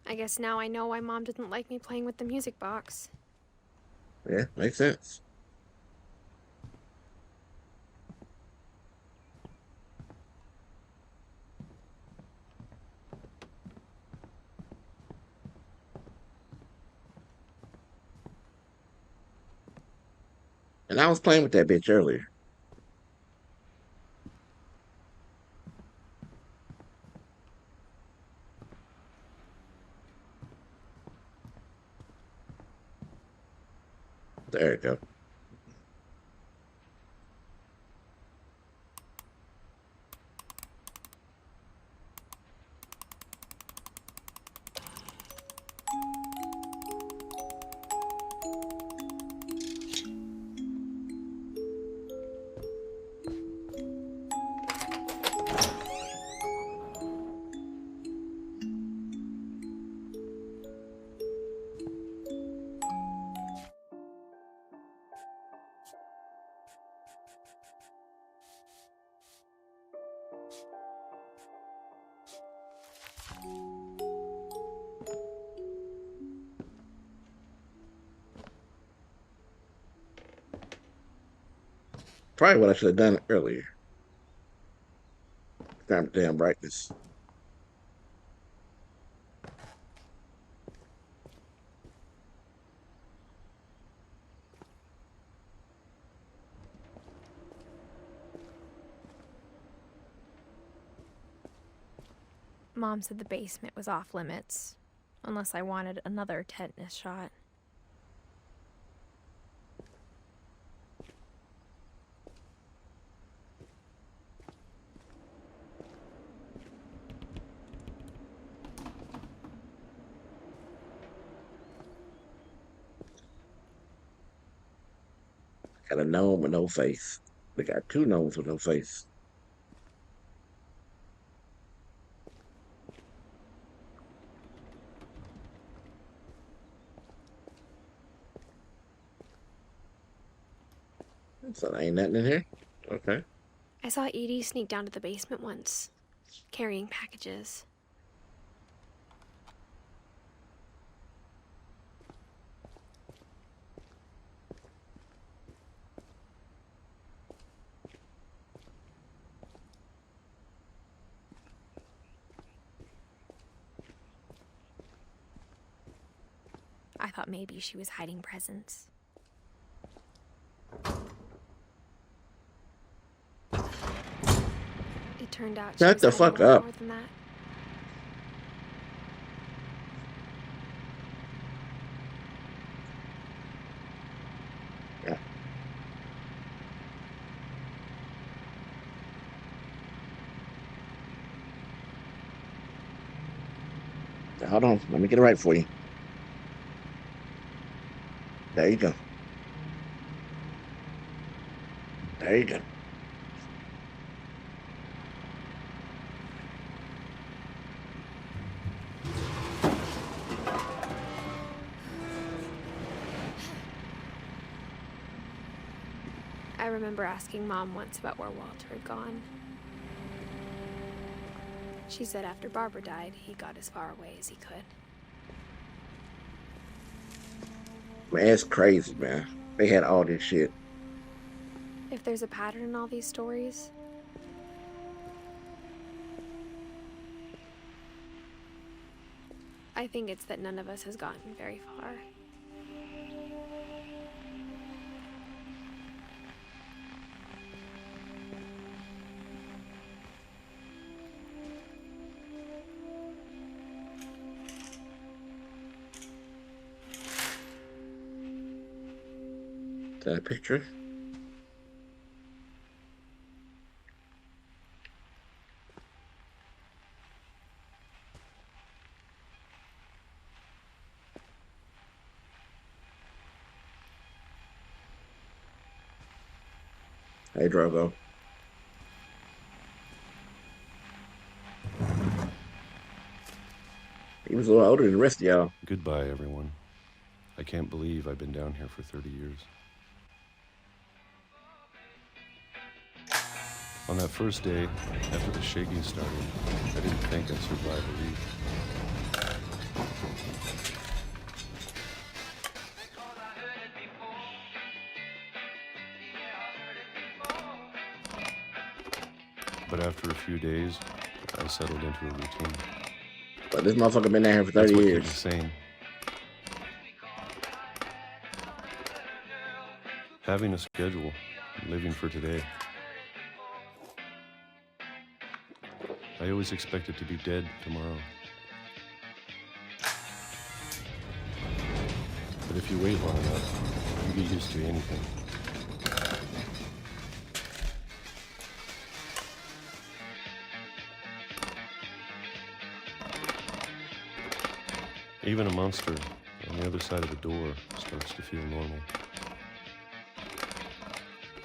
Speaker 2: I guess now I know why Mom didn't like me playing with the music box.
Speaker 1: Yeah, makes sense. And I was playing with that bitch earlier. There you go. Probably what I should have done earlier. Damn brightness.
Speaker 2: Mom said the basement was off limits, unless I wanted another tetanus shot.
Speaker 1: Got a gnome with no face. They got two gnomes with no face. So there ain't nothing in here? Okay.
Speaker 2: I saw Edie sneak down to the basement once, carrying packages. I thought maybe she was hiding presents. It turned out she
Speaker 1: Shut
Speaker 2: was
Speaker 1: the
Speaker 2: hiding
Speaker 1: fuck
Speaker 2: a lot
Speaker 1: up.
Speaker 2: more than that.
Speaker 1: Yeah. Hold on. Let me get it right for you. There you go. There you go.
Speaker 2: I remember asking Mom once about where Walter had gone. She said after Barbara died, he got as far away as he could.
Speaker 1: Man, it's crazy, man. They had all this shit.
Speaker 2: If there's a pattern in all these stories, I think it's that none of us has gotten very far.
Speaker 1: Is that a picture? Hey, Drogo. He was a little older than the rest of y'all.
Speaker 9: Goodbye, everyone. I can't believe I've been down here for 30 years. On that first day, after the shaking started, I didn't think I'd survive a week. But after a few days, I settled into a routine.
Speaker 1: But this motherfucker been down here for 30
Speaker 9: That's what
Speaker 1: years.
Speaker 9: kept me sane. Having a schedule, living for today. I always expected to be dead tomorrow. But if you wait long enough, you get used to anything. Even a monster on the other side of the door starts to feel normal.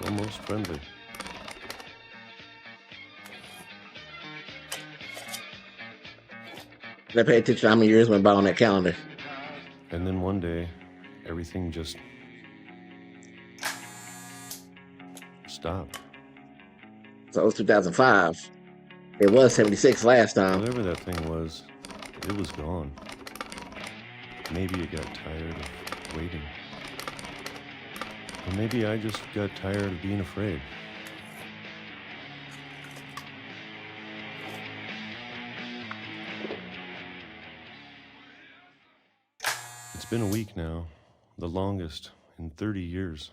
Speaker 9: Almost friendly.
Speaker 1: I pay attention to how many years went by on that calendar.
Speaker 9: And then one day, everything just stopped.
Speaker 1: So it was 2005. It was 76 last time.
Speaker 9: Whatever that thing was, it was gone. Maybe it got tired of waiting. Or maybe I just got tired of being afraid. It's been a week now, the longest in 30 years.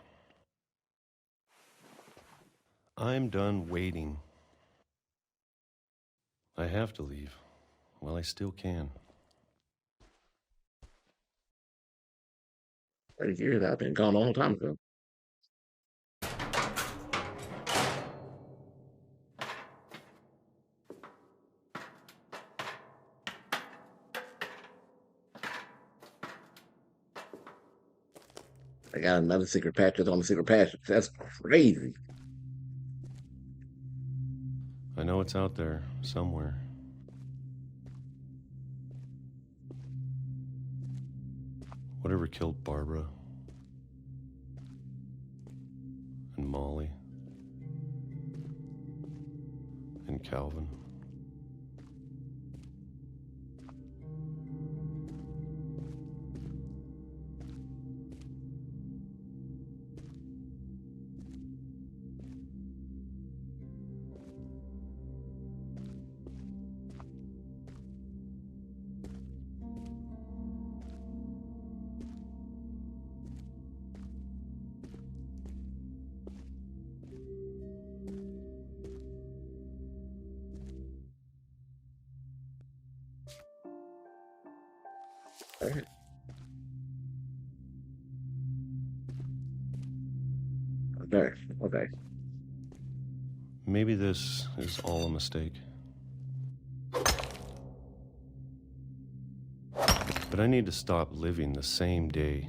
Speaker 9: I'm done waiting. I have to leave. Well, I still can.
Speaker 1: 30 years, I've been gone a long time ago. I got another secret patch on the secret patch. That's crazy.
Speaker 9: I know it's out there somewhere. Whatever killed Barbara and Molly and Calvin.
Speaker 1: Okay. Okay.
Speaker 9: Maybe this is all a mistake. But I need to stop living the same day,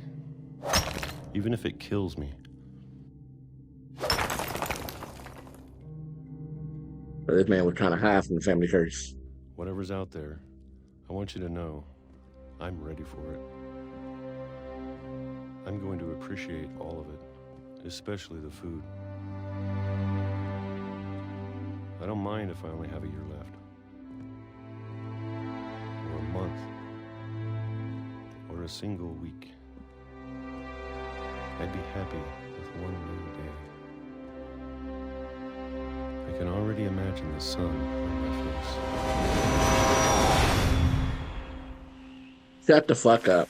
Speaker 9: even if it kills me.
Speaker 1: But this man was trying to hide from the family curse.
Speaker 9: Whatever's out there, I want you to know I'm ready for it. I'm going to appreciate all of it, especially the food. I don't mind if I only have a year left. Or a month. Or a single week. I'd be happy with one new day. I can already imagine the sun on my face.
Speaker 1: Shut the fuck up.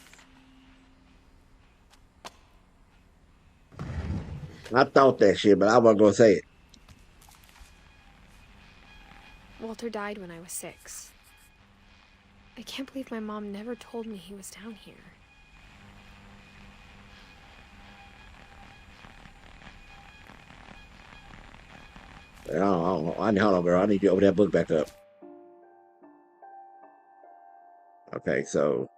Speaker 1: I thought that shit, but I wasn't gonna say it.
Speaker 2: Walter died when I was 6. I can't believe my mom never told me he was down here.
Speaker 1: Hold on, girl. I need to open that book back up. Okay, so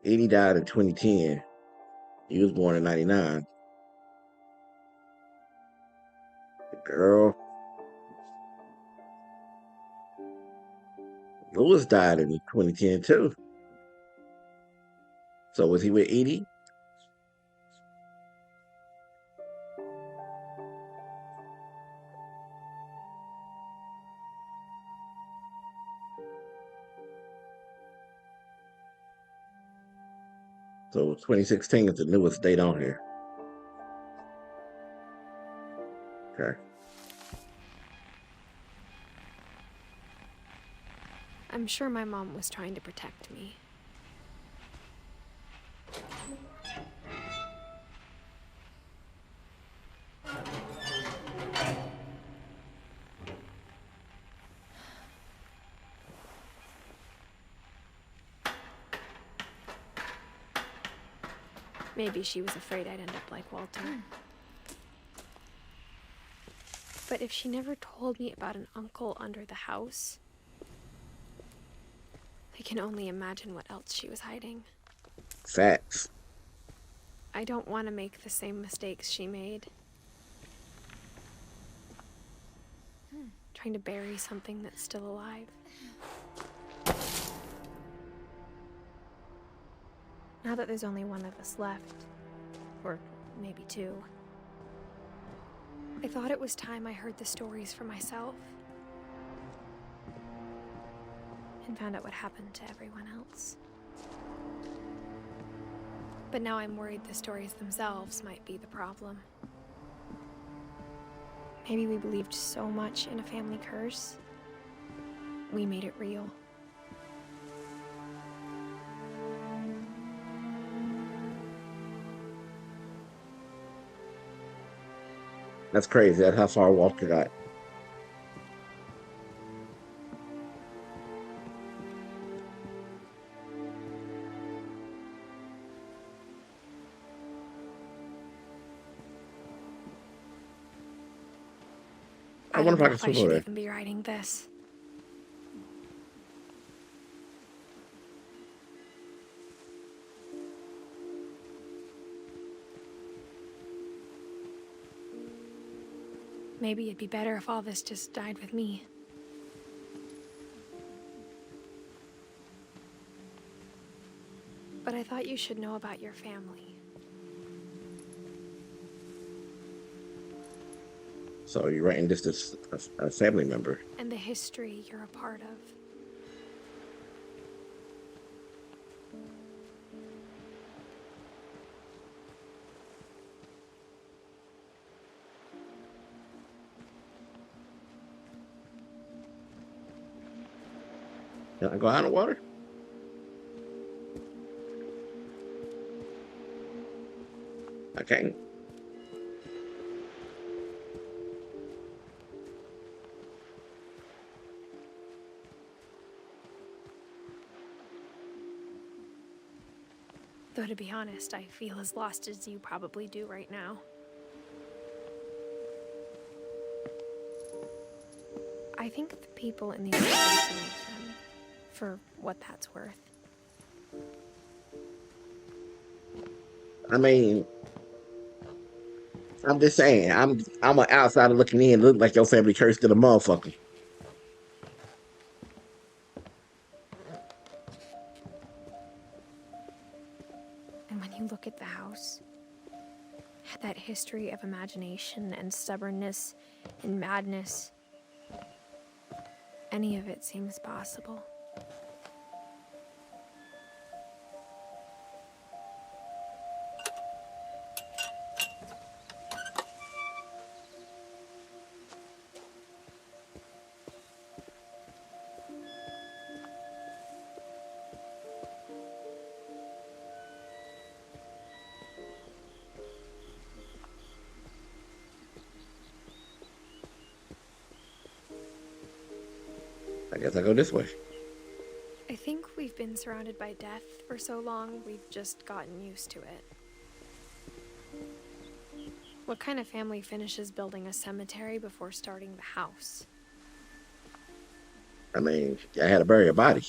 Speaker 1: Edie died in 2010. He was born in 99. Girl, Lewis died in 2010 too. So was he with Edie? So 2016 is the newest date on here. Okay.
Speaker 2: I'm sure my mom was trying to protect me. Maybe she was afraid I'd end up like Walter. But if she never told me about an uncle under the house, I can only imagine what else she was hiding.
Speaker 1: Facts.
Speaker 2: I don't want to make the same mistakes she made. Trying to bury something that's still alive. Now that there's only one of us left, or maybe 2, I thought it was time I heard the stories for myself and found out what happened to everyone else. But now I'm worried the stories themselves might be the problem. Maybe we believed so much in a family curse, we made it real.
Speaker 1: That's crazy. That's how far Walter got. I wonder if I can swim over
Speaker 2: should
Speaker 1: there.
Speaker 2: even be writing this. Maybe it'd be better if all this just died with me. But I thought you should know about your family.
Speaker 1: So you're writing this to a family member.
Speaker 2: And the history you're a part of.
Speaker 1: Can I go out in the water? I can't.
Speaker 2: Though to be honest, I feel as lost as you probably do right now. I think the people in these stories believe them, for what that's worth.
Speaker 1: I mean, I'm just saying. I'm an outsider looking in. Look like your family cursed to the motherfucker.
Speaker 2: And when you look at the house, had that history of imagination and stubbornness and madness. Any of it seems possible.
Speaker 1: I guess I go this way.
Speaker 2: I think we've been surrounded by death for so long, we've just gotten used to it. What kind of family finishes building a cemetery before starting the house?
Speaker 1: I mean, I had to bury a body.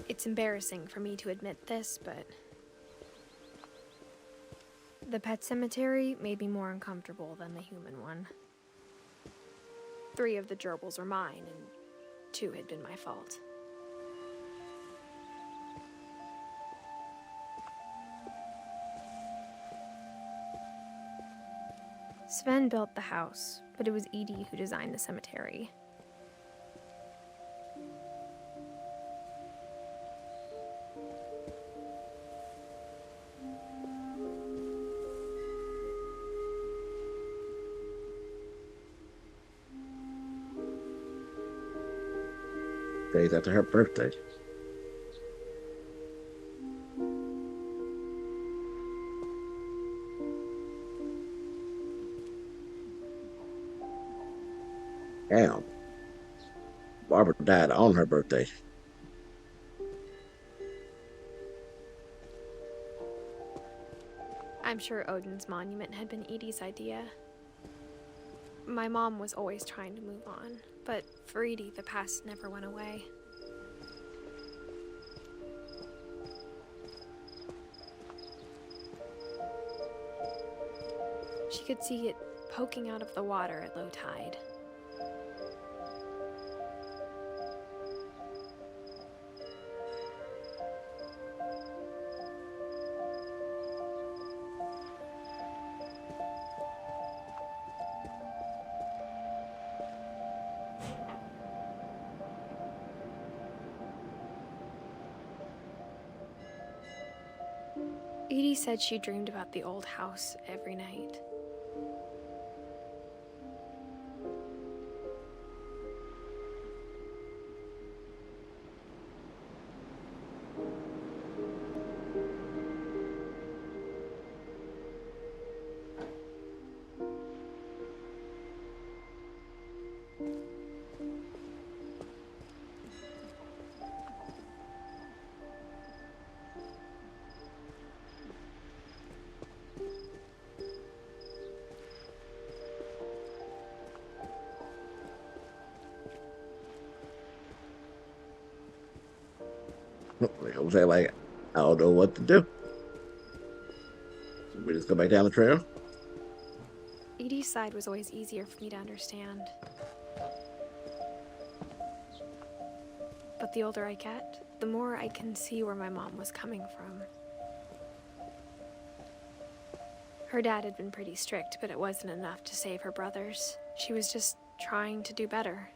Speaker 2: It's embarrassing for me to admit this, but the pet cemetery made me more uncomfortable than the human one. 3 of the gerbils are mine, and 2 had been my fault. Sven built the house, but it was Edie who designed the cemetery.
Speaker 1: Days after her birthday. Damn. Barbara died on her birthday.
Speaker 2: I'm sure Odin's monument had been Edie's idea. My mom was always trying to move on, but for Edie, the past never went away. She could see it poking out of the water at low tide. Edie said she dreamed about the old house every night.
Speaker 1: I was like, I don't know what to do. We just go back down the trail.
Speaker 2: Edie's side was always easier for me to understand. But the older I get, the more I can see where my mom was coming from. Her dad had been pretty strict, but it wasn't enough to save her brothers. She was just trying to do better.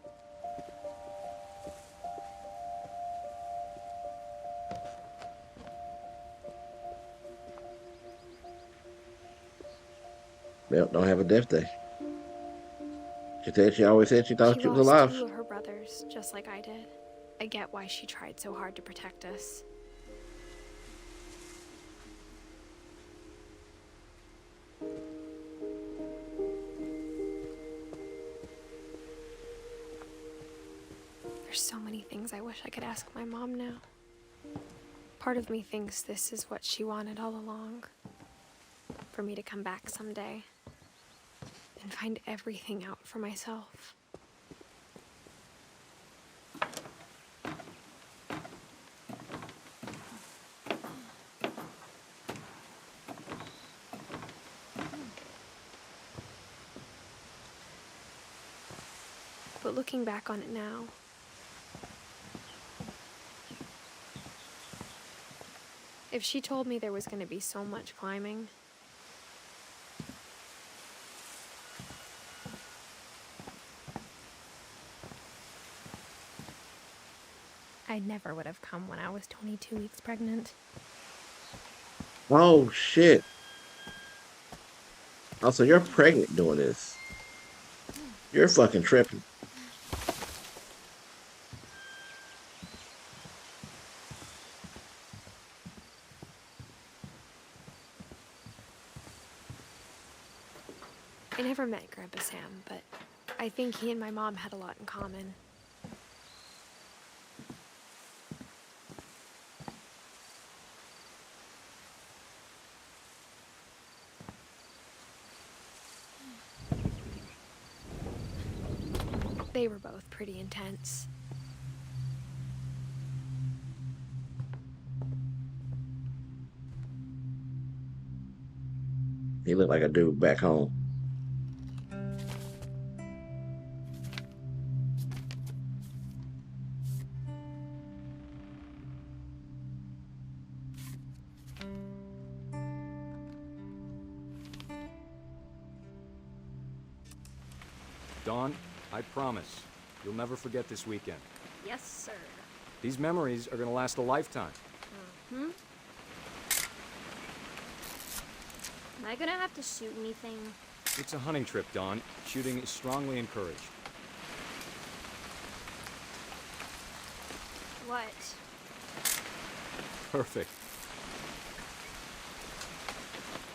Speaker 1: Well, don't have a death day. She said she always said she thought she was
Speaker 2: lost
Speaker 1: alive.
Speaker 2: 2 of her brothers, just like I did. I get why she tried so hard to protect us. There's so many things I wish I could ask my mom now. Part of me thinks this is what she wanted all along. For me to come back someday and find everything out for myself. But looking back on it now, If she told me there was going to be so much climbing, I never would have come when I was 22 weeks pregnant.
Speaker 1: Oh shit. Oh, so you're pregnant doing this. You're fucking tripping.
Speaker 2: I never met Grandpa Sam, but I think he and my mom had a lot in common. They were both pretty intense.
Speaker 1: He looked like a dude back home.
Speaker 10: Dawn, I promise, you'll never forget this weekend.
Speaker 5: Yes, sir.
Speaker 10: These memories are gonna last a lifetime.
Speaker 5: Am I gonna have to shoot anything?
Speaker 10: It's a hunting trip, Dawn. Shooting is strongly encouraged.
Speaker 5: What?
Speaker 10: Perfect.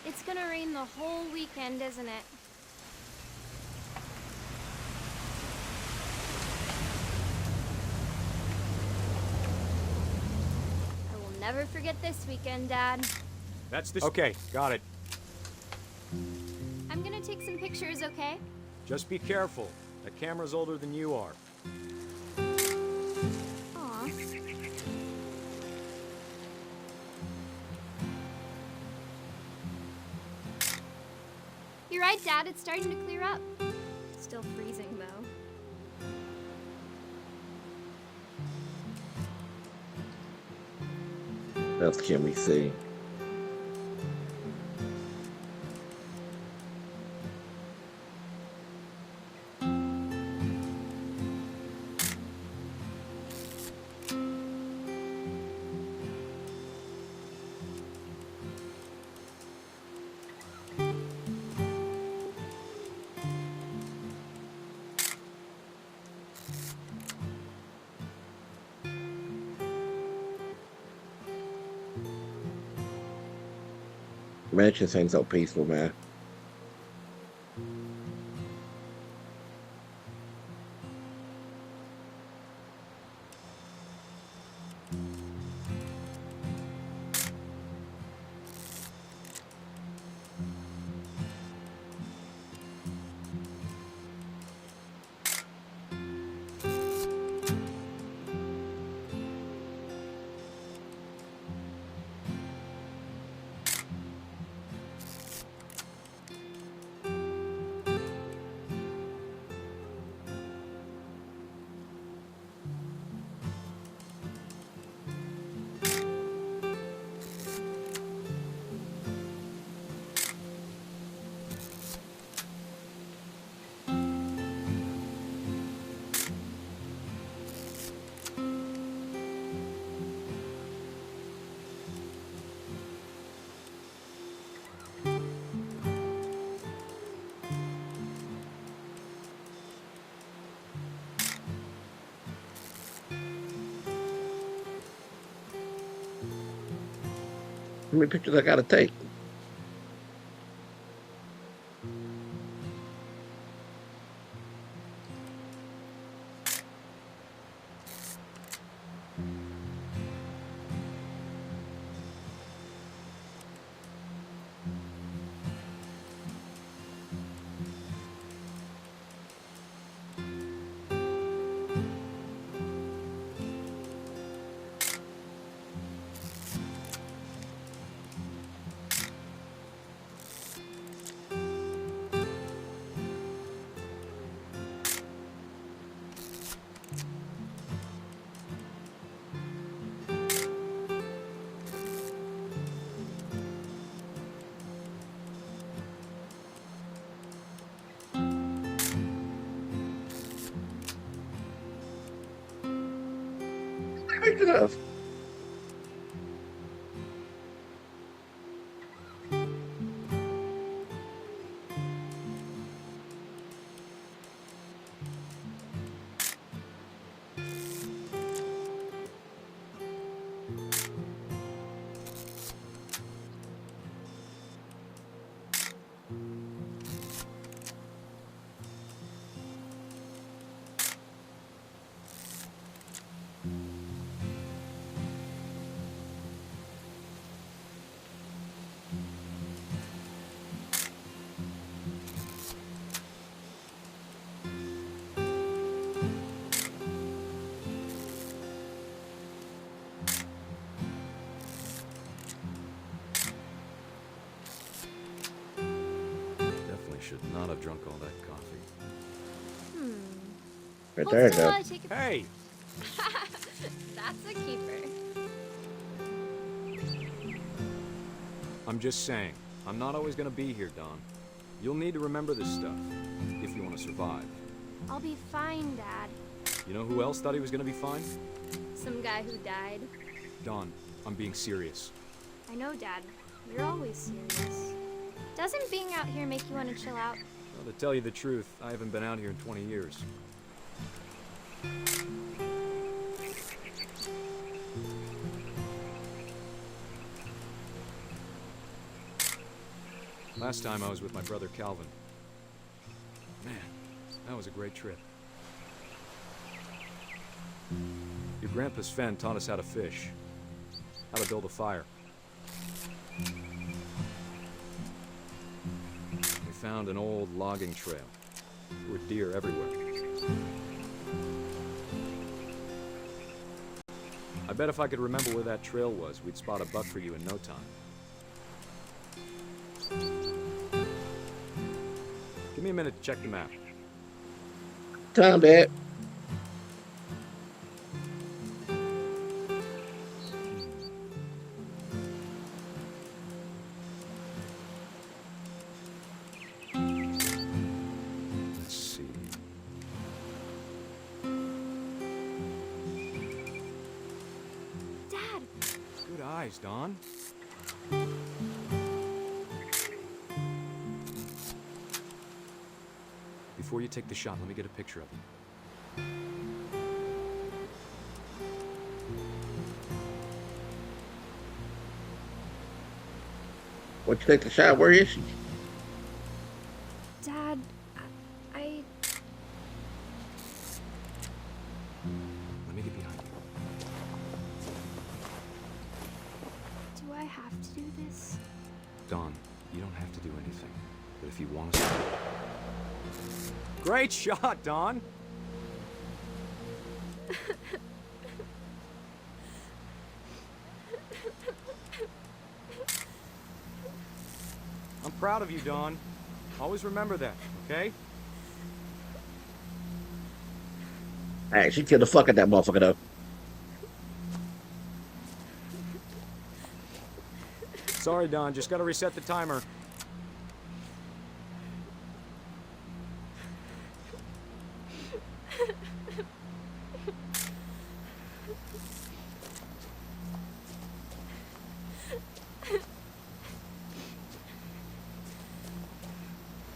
Speaker 5: It's gonna rain the whole weekend, isn't it? I will never forget this weekend, Dad.
Speaker 10: That's the... Okay, got it.
Speaker 5: I'm gonna take some pictures, okay?
Speaker 10: Just be careful. That camera's older than you are.
Speaker 5: Aw. You're right, Dad. It's starting to clear up. Still freezing, though.
Speaker 1: What else can we see? Man, it just ain't so peaceful, man. How many pictures I gotta take? enough.
Speaker 10: Definitely should not have drunk all that coffee.
Speaker 1: Right
Speaker 2: Hold
Speaker 1: there you
Speaker 2: still
Speaker 1: go.
Speaker 2: while I take a...
Speaker 10: Hey!
Speaker 2: That's a keeper.
Speaker 10: I'm just saying, I'm not always gonna be here, Don. You'll need to remember this stuff, if you want to survive.
Speaker 2: I'll be fine, Dad.
Speaker 10: You know who else thought he was gonna be fine?
Speaker 2: Some guy who died.
Speaker 10: Don, I'm being serious.
Speaker 2: I know, Dad. You're always serious. Doesn't being out here make you want to chill out?
Speaker 10: Well, to tell you the truth, I haven't been out here in 20 years. Last time I was with my brother Calvin. Man, that was a great trip. Your grandpa Sven taught us how to fish, how to build a fire. We found an old logging trail. There were deer everywhere. I bet if I could remember where that trail was, we'd spot a buck for you in no time. Give me a minute to check the map.
Speaker 1: Time, Dad.
Speaker 10: Let's see.
Speaker 2: Dad!
Speaker 10: Good eyes, Don. Before you take the shot, let me get a picture of you.
Speaker 1: What you take the shot? Where is she?
Speaker 2: Dad, I...
Speaker 10: Let me get behind you.
Speaker 2: Do I have to do this?
Speaker 10: Don, you don't have to do anything. But if you want to... Great shot, Don! I'm proud of you, Don. Always remember that, okay?
Speaker 1: Hey, she killed the fuck out that motherfucker though.
Speaker 10: Sorry, Don. Just gotta reset the timer.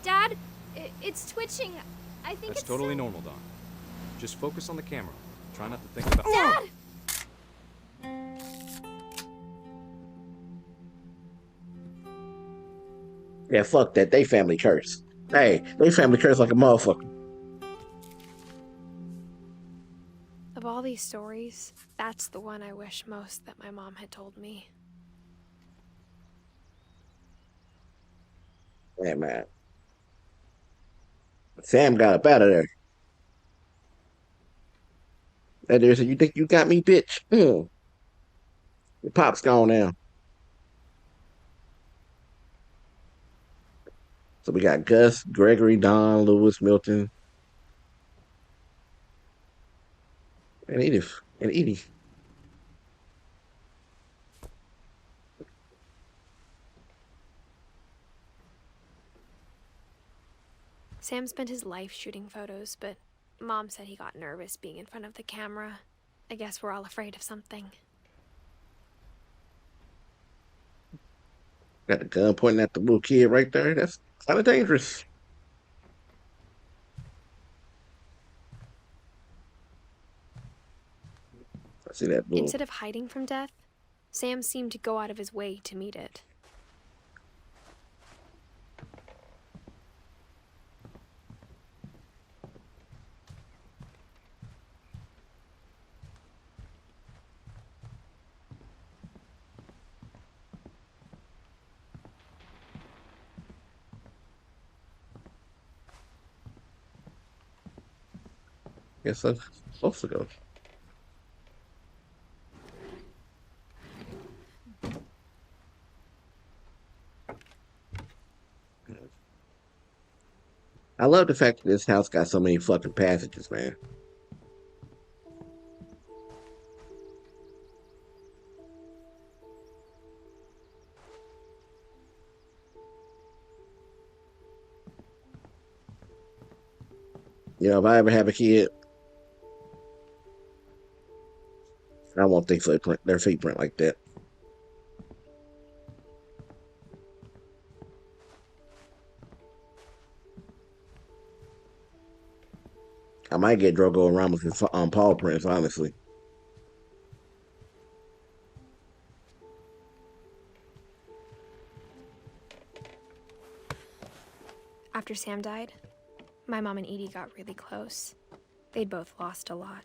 Speaker 2: Dad, it's twitching. I think
Speaker 10: That's
Speaker 2: it's
Speaker 10: totally
Speaker 2: still...
Speaker 10: normal, Don. Just focus on the camera. Try not to think about...
Speaker 2: Dad!
Speaker 1: Yeah, fuck that. They family curse. Hey, they family curse like a motherfucker.
Speaker 2: Of all these stories, that's the one I wish most that my mom had told me.
Speaker 1: Yeah, man. Sam got up out of there. That dude said, "You think you got me, bitch?" Your pop's gone now. So we got Gus, Gregory, Don, Lewis, Milton, and Edith. And Edie.
Speaker 2: Sam spent his life shooting photos, but Mom said he got nervous being in front of the camera. I guess we're all afraid of something.
Speaker 1: Got the gun pointing at the little kid right there. That's kind of dangerous. I see that little.
Speaker 2: Instead of hiding from death, Sam seemed to go out of his way to meet it.
Speaker 1: Guess I'm supposed to go. I love the fact that this house got so many fucking passages, man. You know, if I ever have a kid, I want their footprint like that. I might get Drogo and Ramos' paw prints, honestly.
Speaker 2: After Sam died, my mom and Edie got really close. They'd both lost a lot.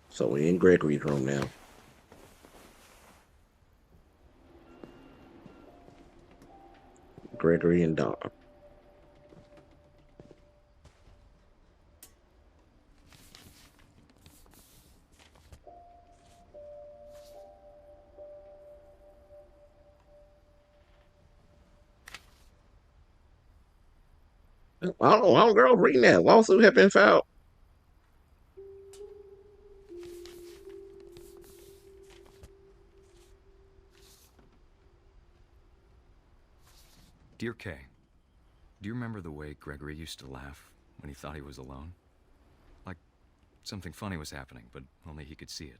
Speaker 1: So we're in Gregory's room now. Gregory and Dawn. I don't know, girl reading that. Lawsuit have been filed.
Speaker 10: Dear Kay, do you remember the way Gregory used to laugh when he thought he was alone? Like something funny was happening, but only he could see it.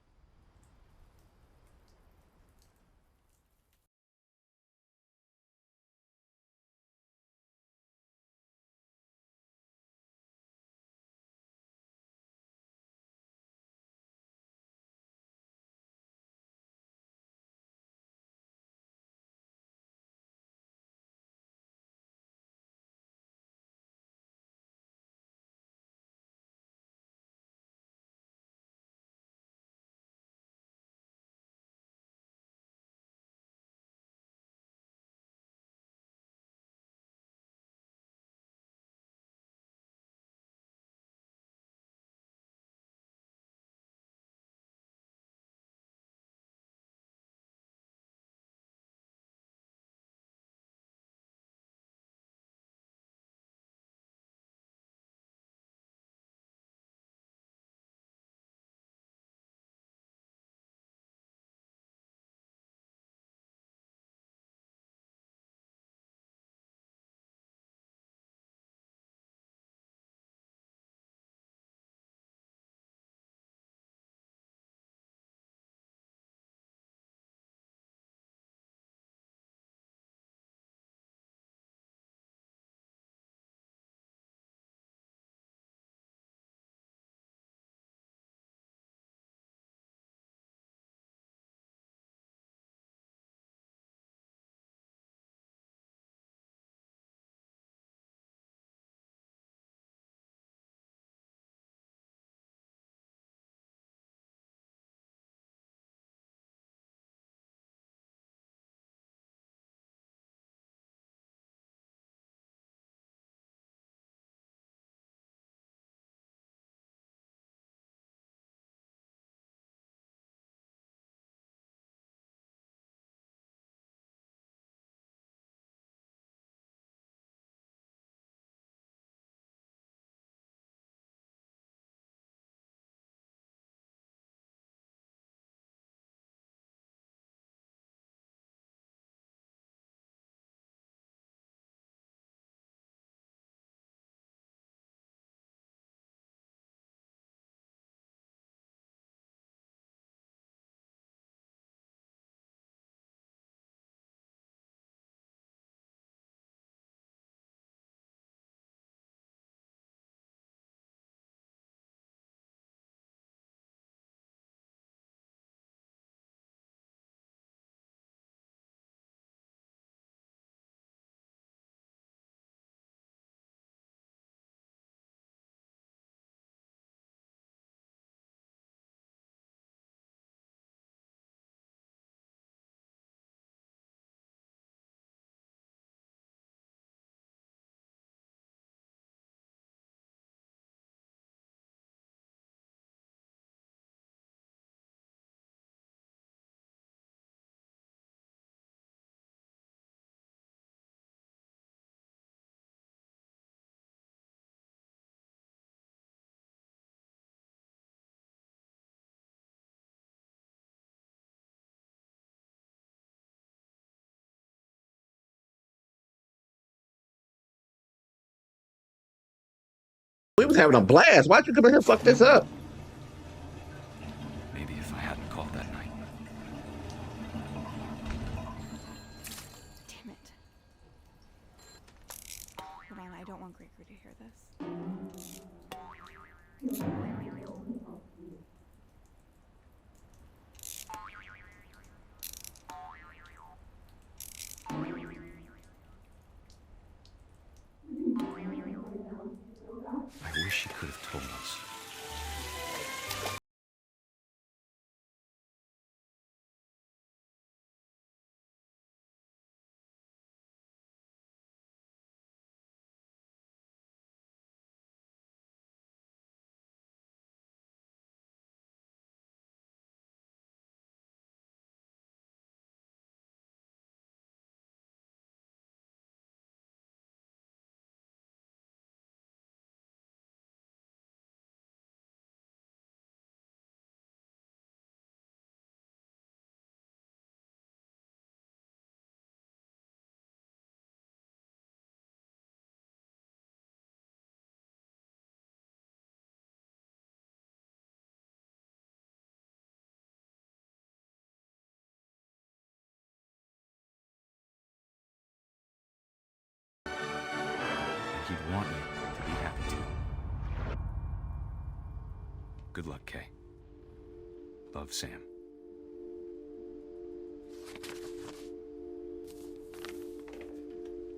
Speaker 1: having a blast. Why'd you come in here and fuck this up?
Speaker 10: Maybe if I hadn't called that night.
Speaker 11: Damn it. Hold on, I don't want Gregory to hear this.
Speaker 10: I wish she could have told us. He'd want you to be happy too. Good luck, Kay. Love, Sam.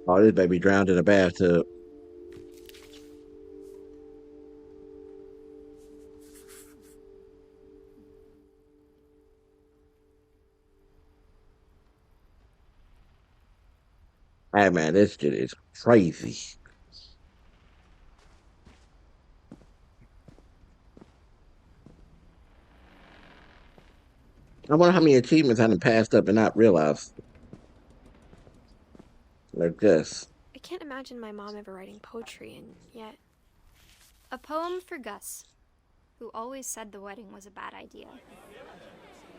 Speaker 1: Oh, this baby drowned in a bathtub. Hey man, this shit is crazy. I wonder how many achievements I done passed up and not realized. Like this.
Speaker 2: I can't imagine my mom ever writing poetry, and yet...
Speaker 12: A poem for Gus, who always said the wedding was a bad idea.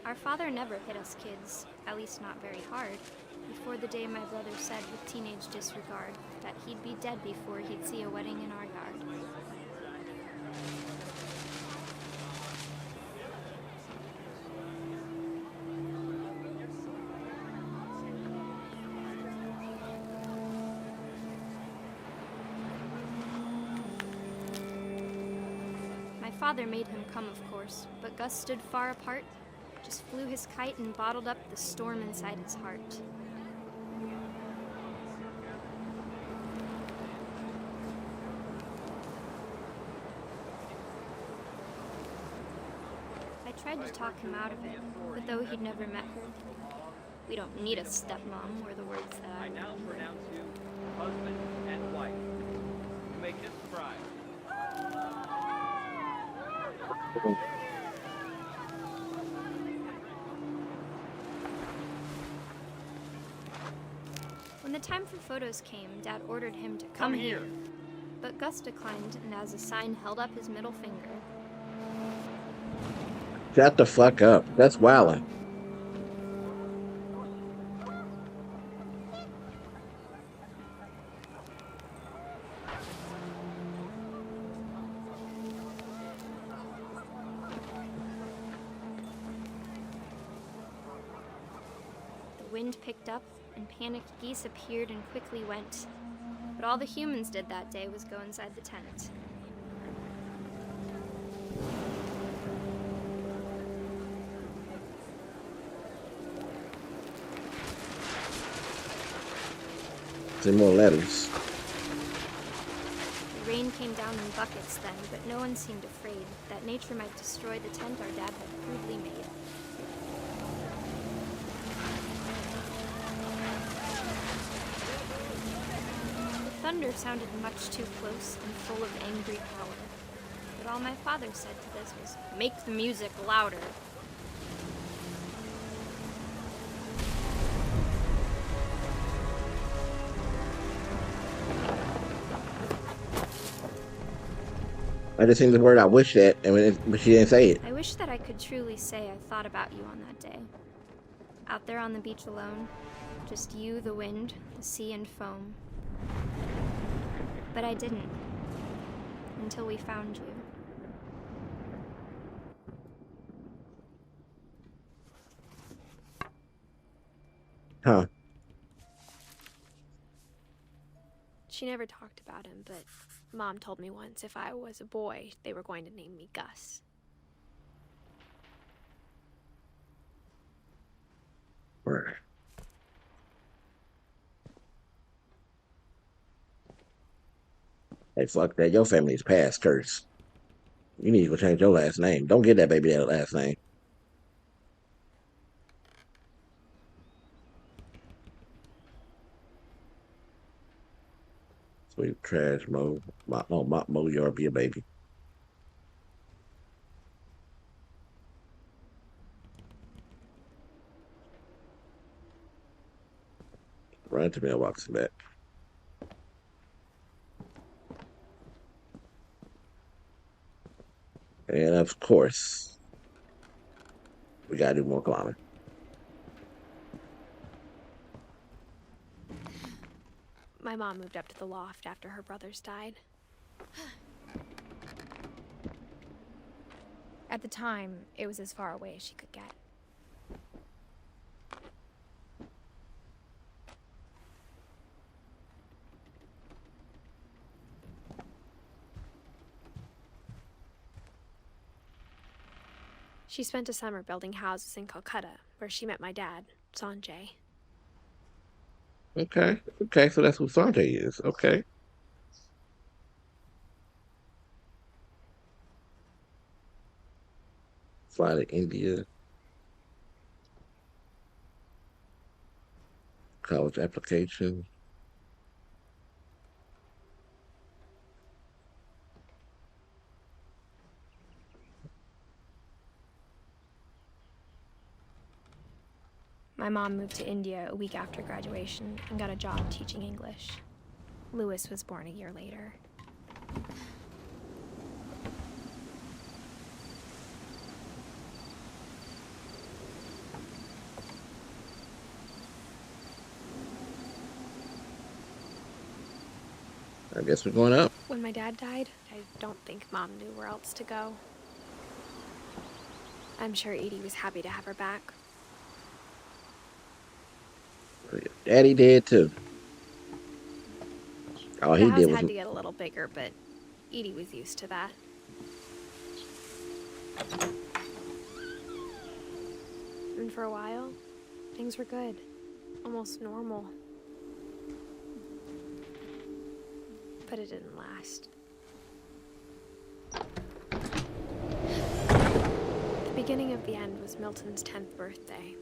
Speaker 12: Our father never hit us kids, at least not very hard, before the day my brother said with teenage disregard that he'd be dead before he'd see a wedding in our yard. My father made him come, of course, but Gus stood far apart, just flew his kite and bottled up the storm inside his heart. I tried to talk him out of it, but though he'd never met her, we don't need a stepmom, were the words that I
Speaker 13: now pronounce you husband and wife. You may kiss the bride.
Speaker 12: When the time for photos came, Dad ordered him to come here. But Gus declined, and as a sign held up his middle finger.
Speaker 1: Shut the fuck up. That's wildin'.
Speaker 12: The wind picked up, and panicked geese appeared and quickly went. But all the humans did that day was go inside the tent.
Speaker 1: Some more letters.
Speaker 12: The rain came down in buckets then, but no one seemed afraid that nature might destroy the tent our dad had crudely made. The thunder sounded much too close and full of angry power. But all my father said to this was, "Make the music louder."
Speaker 1: I just seen the word I wish that, but she didn't say it.
Speaker 12: I wish that I could truly say I thought about you on that day. Out there on the beach alone, just you, the wind, the sea and foam. But I didn't. until we found you.
Speaker 1: Huh.
Speaker 2: She never talked about him, but Mom told me once if I was a boy, they were going to name me Gus.
Speaker 1: Right. Hey, fuck that. Your family's past curse. You need to go change your last name. Don't get that baby that last name. Sweet trash mo. Mo, you'll be a baby. Run to mailbox and back. And of course, we gotta do more climbing.
Speaker 2: My mom moved up to the loft after her brothers died. At the time, it was as far away as she could get. She spent a summer building houses in Calcutta, where she met my dad, Sanjay.
Speaker 1: Okay. Okay, so that's who Sanjay is. Okay. Fly to India. College application.
Speaker 2: My mom moved to India a week after graduation and got a job teaching English. Louis was born a year later.
Speaker 1: I guess we're going up.
Speaker 2: When my dad died, I don't think Mom knew where else to go. I'm sure Edie was happy to have her back.
Speaker 1: Daddy did too. All
Speaker 2: The
Speaker 1: he
Speaker 2: house
Speaker 1: did was
Speaker 2: had to get a little bigger, but Edie was used to that. And for a while, things were good. Almost normal. But it didn't last. The beginning of the end was Milton's 10th birthday,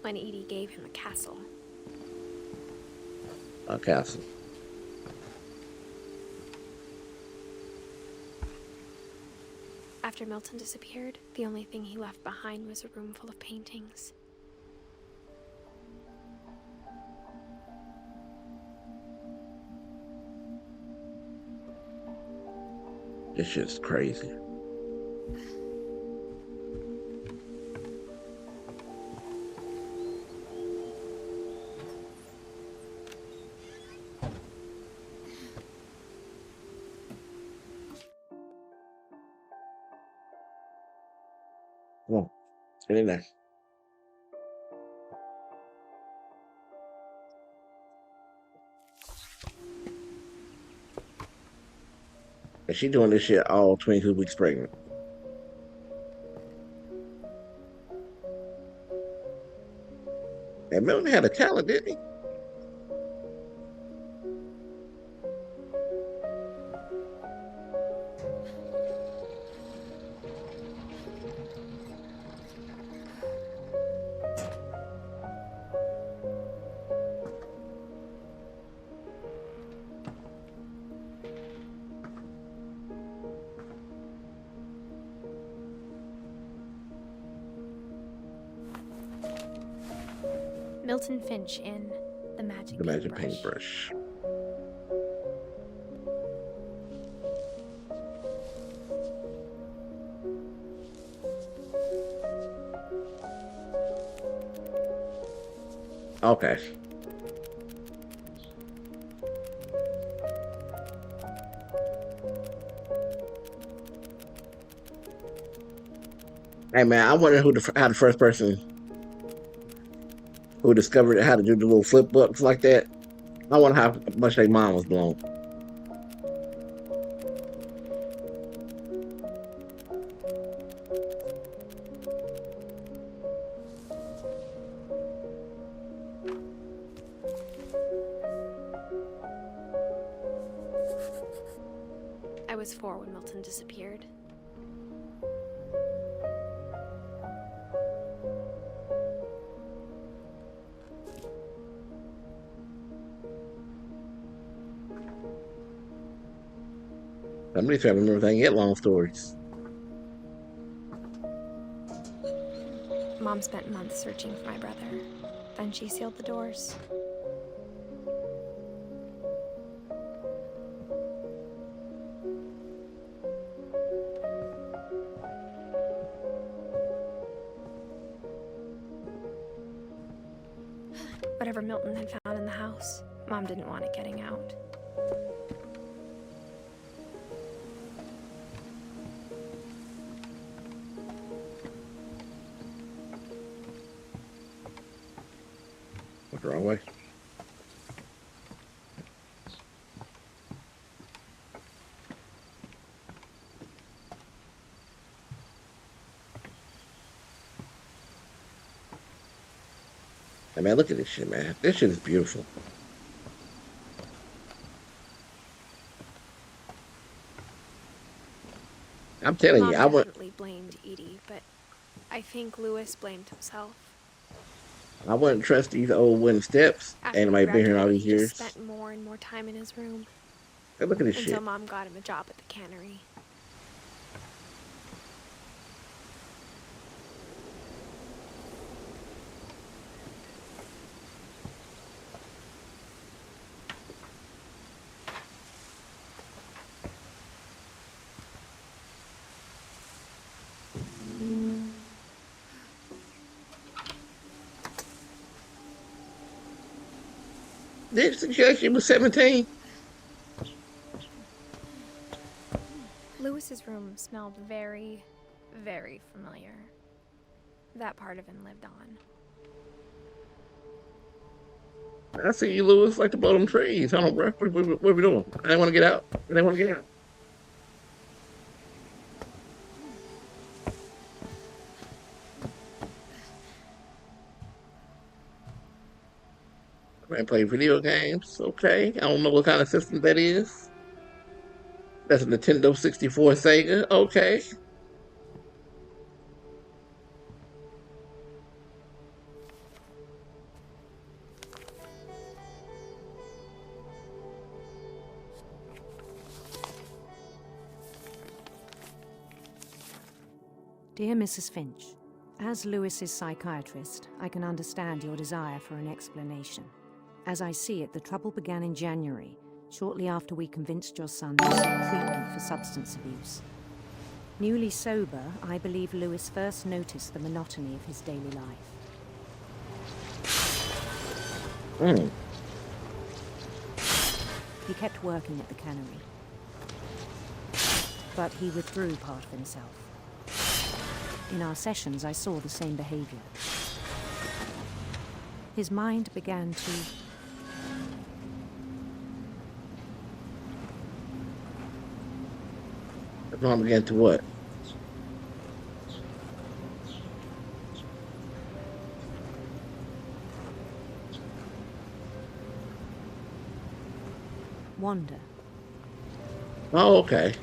Speaker 2: when Edie gave him a castle.
Speaker 1: a castle.
Speaker 2: After Milton disappeared, the only thing he left behind was a room full of paintings.
Speaker 1: This shit's crazy. Come on, get in there. And she doing this shit all 22 weeks pregnant. And Milton had a talent, didn't he?
Speaker 2: Milton Finch in The Magic
Speaker 1: Paintbrush. Okay. Hey man, I wonder how the first person who discovered how to do the little flip books like that. I wonder how much their mind was blown.
Speaker 2: I was 4 when Milton disappeared.
Speaker 1: Somebody's trying to remember if they can get long stories.
Speaker 2: Mom spent months searching for my brother. Then she sealed the doors. Whatever Milton had found in the house, Mom didn't want it getting out.
Speaker 1: What's the wrong way? Hey man, look at this shit, man. This shit is beautiful. I'm telling
Speaker 2: Mom
Speaker 1: you, I went.
Speaker 2: definitely blamed Edie, but I think Lewis blamed himself.
Speaker 1: I wouldn't trust these old wooden steps.
Speaker 2: After
Speaker 1: Ain't
Speaker 2: he
Speaker 1: nobody been here all
Speaker 2: graduated,
Speaker 1: these
Speaker 2: he
Speaker 1: years.
Speaker 2: just spent more and more time in his room.
Speaker 1: Hey, look at this
Speaker 2: Until
Speaker 1: shit.
Speaker 2: Mom got him a job at the cannery.
Speaker 1: Did it suggest she was 17?
Speaker 2: Lewis's room smelled very, very familiar. That part of him lived on.
Speaker 1: I see you, Lewis, like to blow them trees. Hold on, bro. What are we doing? I didn't want to get out. I didn't want to get out. I play video games. Okay. I don't know what kind of system that is. That's a Nintendo 64 Sega. Okay.
Speaker 14: Dear Mrs. Finch, as Lewis's psychiatrist, I can understand your desire for an explanation. As I see it, the trouble began in January, shortly after we convinced your son to seek treatment for substance abuse. Newly sober, I believe Lewis first noticed the monotony of his daily life. He kept working at the cannery, but he withdrew part of himself. In our sessions, I saw the same behavior. His mind began to
Speaker 1: Mom began to what?
Speaker 14: wander.
Speaker 1: Oh, okay.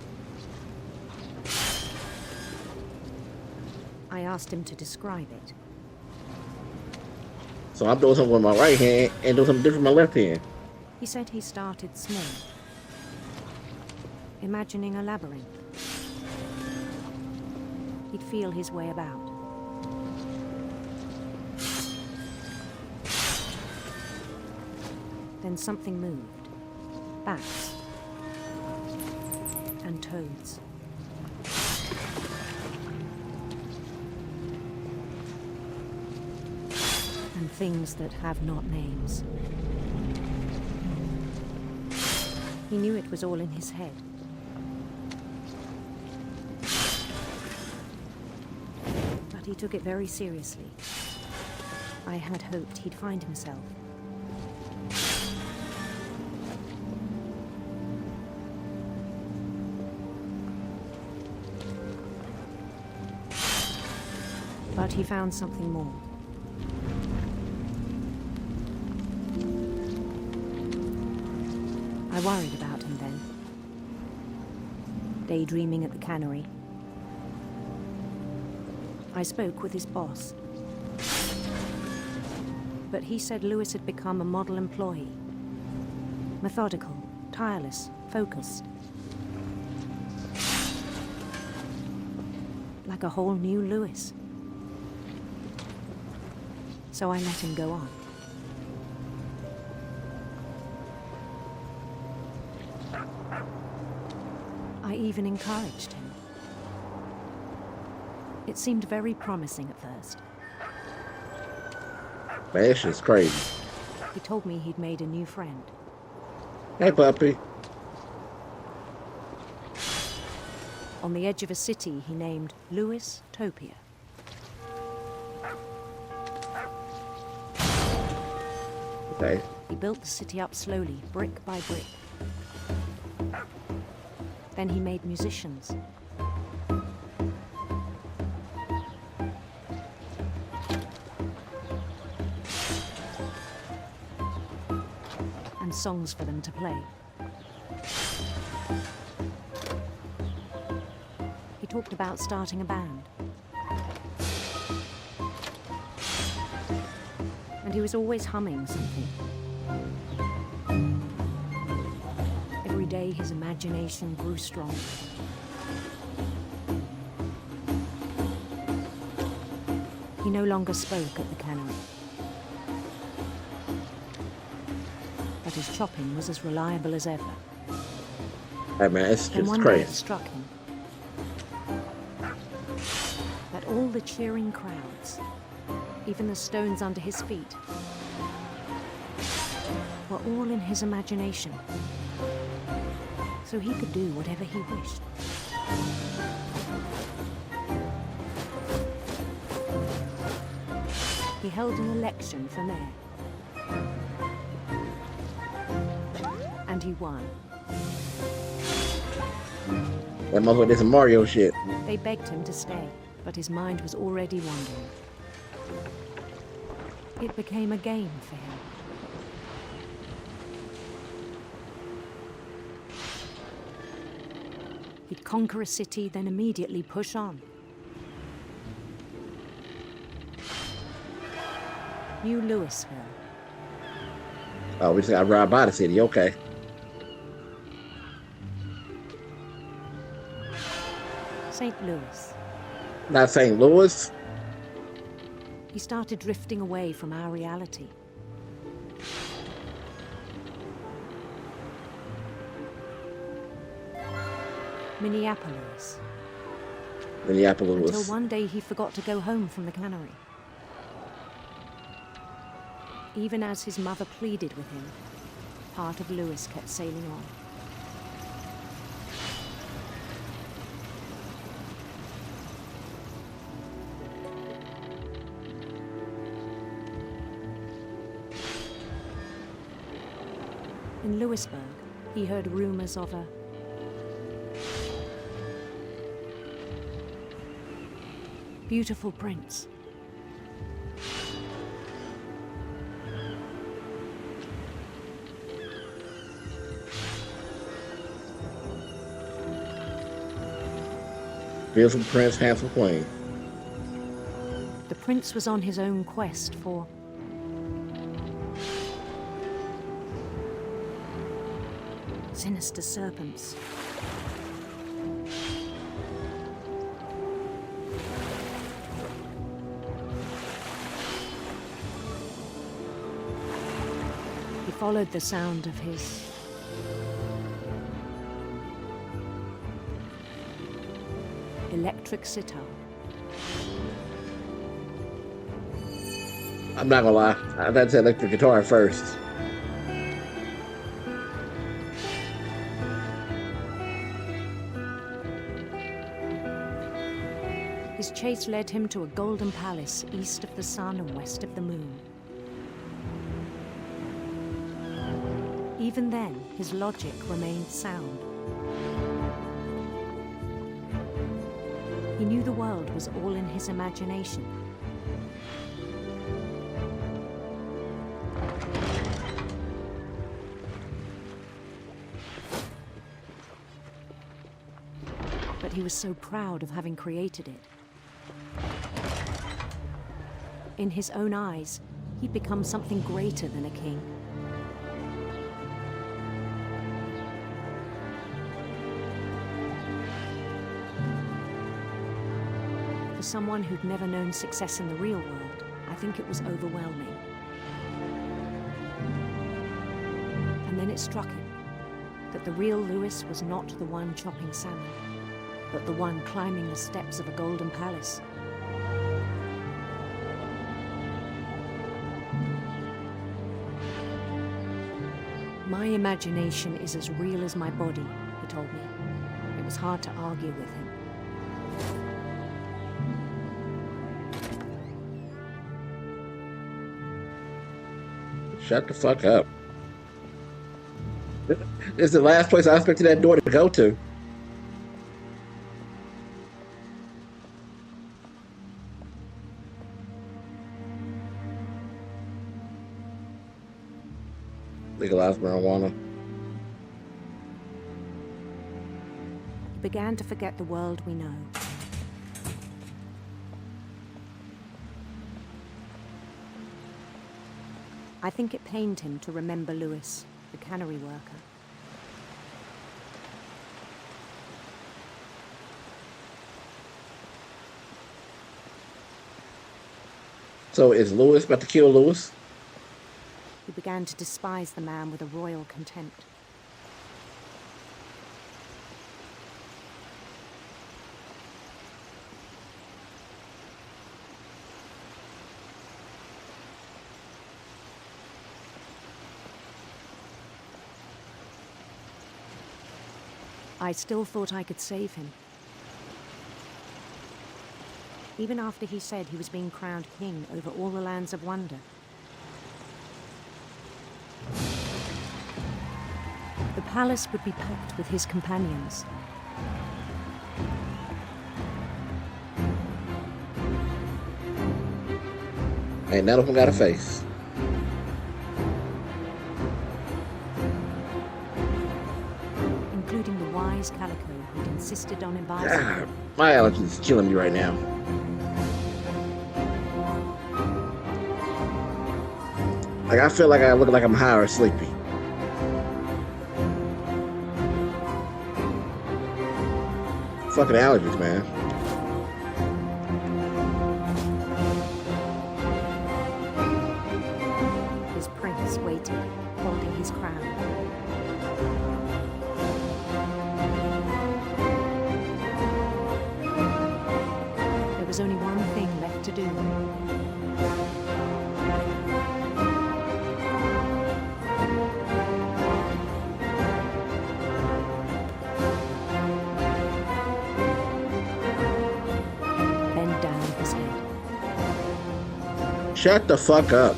Speaker 14: I asked him to describe it.
Speaker 1: So I'm doing something with my right hand and doing something different with my left hand.
Speaker 14: He said he started small, imagining a labyrinth. He'd feel his way about. Then something moved. Bats. And toads. And things that have not names. He knew it was all in his head. he took it very seriously. I had hoped he'd find himself. But he found something more. I worried about him then. Daydreaming at the cannery. I spoke with his boss. But he said Lewis had become a model employee. Methodical, tireless, focused. Like a whole new Lewis. So I let him go on. I even encouraged him. It seemed very promising at first.
Speaker 1: Man, this shit's crazy.
Speaker 14: He told me he'd made a new friend.
Speaker 1: Hey, puppy.
Speaker 14: On the edge of a city he named Lewis Topia.
Speaker 1: Okay.
Speaker 14: He built the city up slowly, brick by brick. Then he made musicians. And songs for them to play. He talked about starting a band. And he was always humming something. Every day his imagination grew stronger. He no longer spoke at the cannery. But his chopping was as reliable as ever.
Speaker 1: Hey man, it's
Speaker 14: Then
Speaker 1: just
Speaker 14: one day
Speaker 1: crazy.
Speaker 14: it struck him that all the cheering crowds, even the stones under his feet, were all in his imagination. So he could do whatever he wished. He held an election for mayor. And he won.
Speaker 1: That motherfucker did some Mario shit.
Speaker 14: They begged him to stay, but his mind was already wandering. It became a game for him. He'd conquer a city, then immediately push on. New Louisville.
Speaker 1: Oh, we just got to ride by the city. Okay.
Speaker 14: St. Louis.
Speaker 1: Not St. Louis.
Speaker 14: He started drifting away from our reality. Minneapolis.
Speaker 1: Minneapolis.
Speaker 14: Until one day he forgot to go home from the cannery. Even as his mother pleaded with him, part of Lewis kept sailing on. In Lewisburg, he heard rumors of a beautiful prince.
Speaker 1: Beautiful prince, handsome queen.
Speaker 14: The prince was on his own quest for sinister serpents. He followed the sound of his electric sitar.
Speaker 1: I'm not gonna lie. I thought to electric guitar first.
Speaker 14: His chase led him to a golden palace east of the sun and west of the moon. Even then, his logic remained sound. He knew the world was all in his imagination. But he was so proud of having created it. In his own eyes, he'd become something greater than a king. For someone who'd never known success in the real world, I think it was overwhelming. And then it struck him that the real Lewis was not the one chopping salmon, but the one climbing the steps of a golden palace. My imagination is as real as my body, he told me. It was hard to argue with him.
Speaker 1: Shut the fuck up. This is the last place I expected that door to go to. Legalize marijuana.
Speaker 14: He began to forget the world we know. I think it pained him to remember Lewis, the cannery worker.
Speaker 1: So is Lewis about to kill Lewis?
Speaker 14: He began to despise the man with a royal contempt. I still thought I could save him. Even after he said he was being crowned king over all the lands of wonder. The palace would be packed with his companions.
Speaker 1: Ain't none of them got a face.
Speaker 14: Including the wise Calico who'd insisted on advising him.
Speaker 1: My allergies is killing me right now. Like, I feel like I look like I'm high or sleepy. Fucking allergies, man.
Speaker 14: His prince waited, holding his crown. There was only one thing left to do. Bend down his head.
Speaker 1: Shut the fuck up.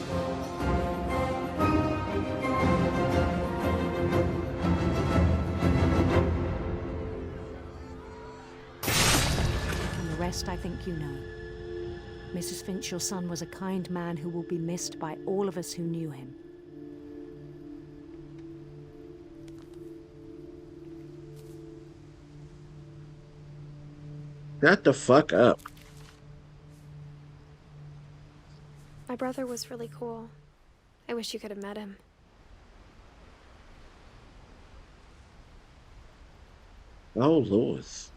Speaker 14: And the rest I think you know. Mrs. Finch, your son was a kind man who will be missed by all of us who knew him.
Speaker 1: Shut the fuck up.
Speaker 2: My brother was really cool. I wish you could have met him.
Speaker 1: Oh, Lewis.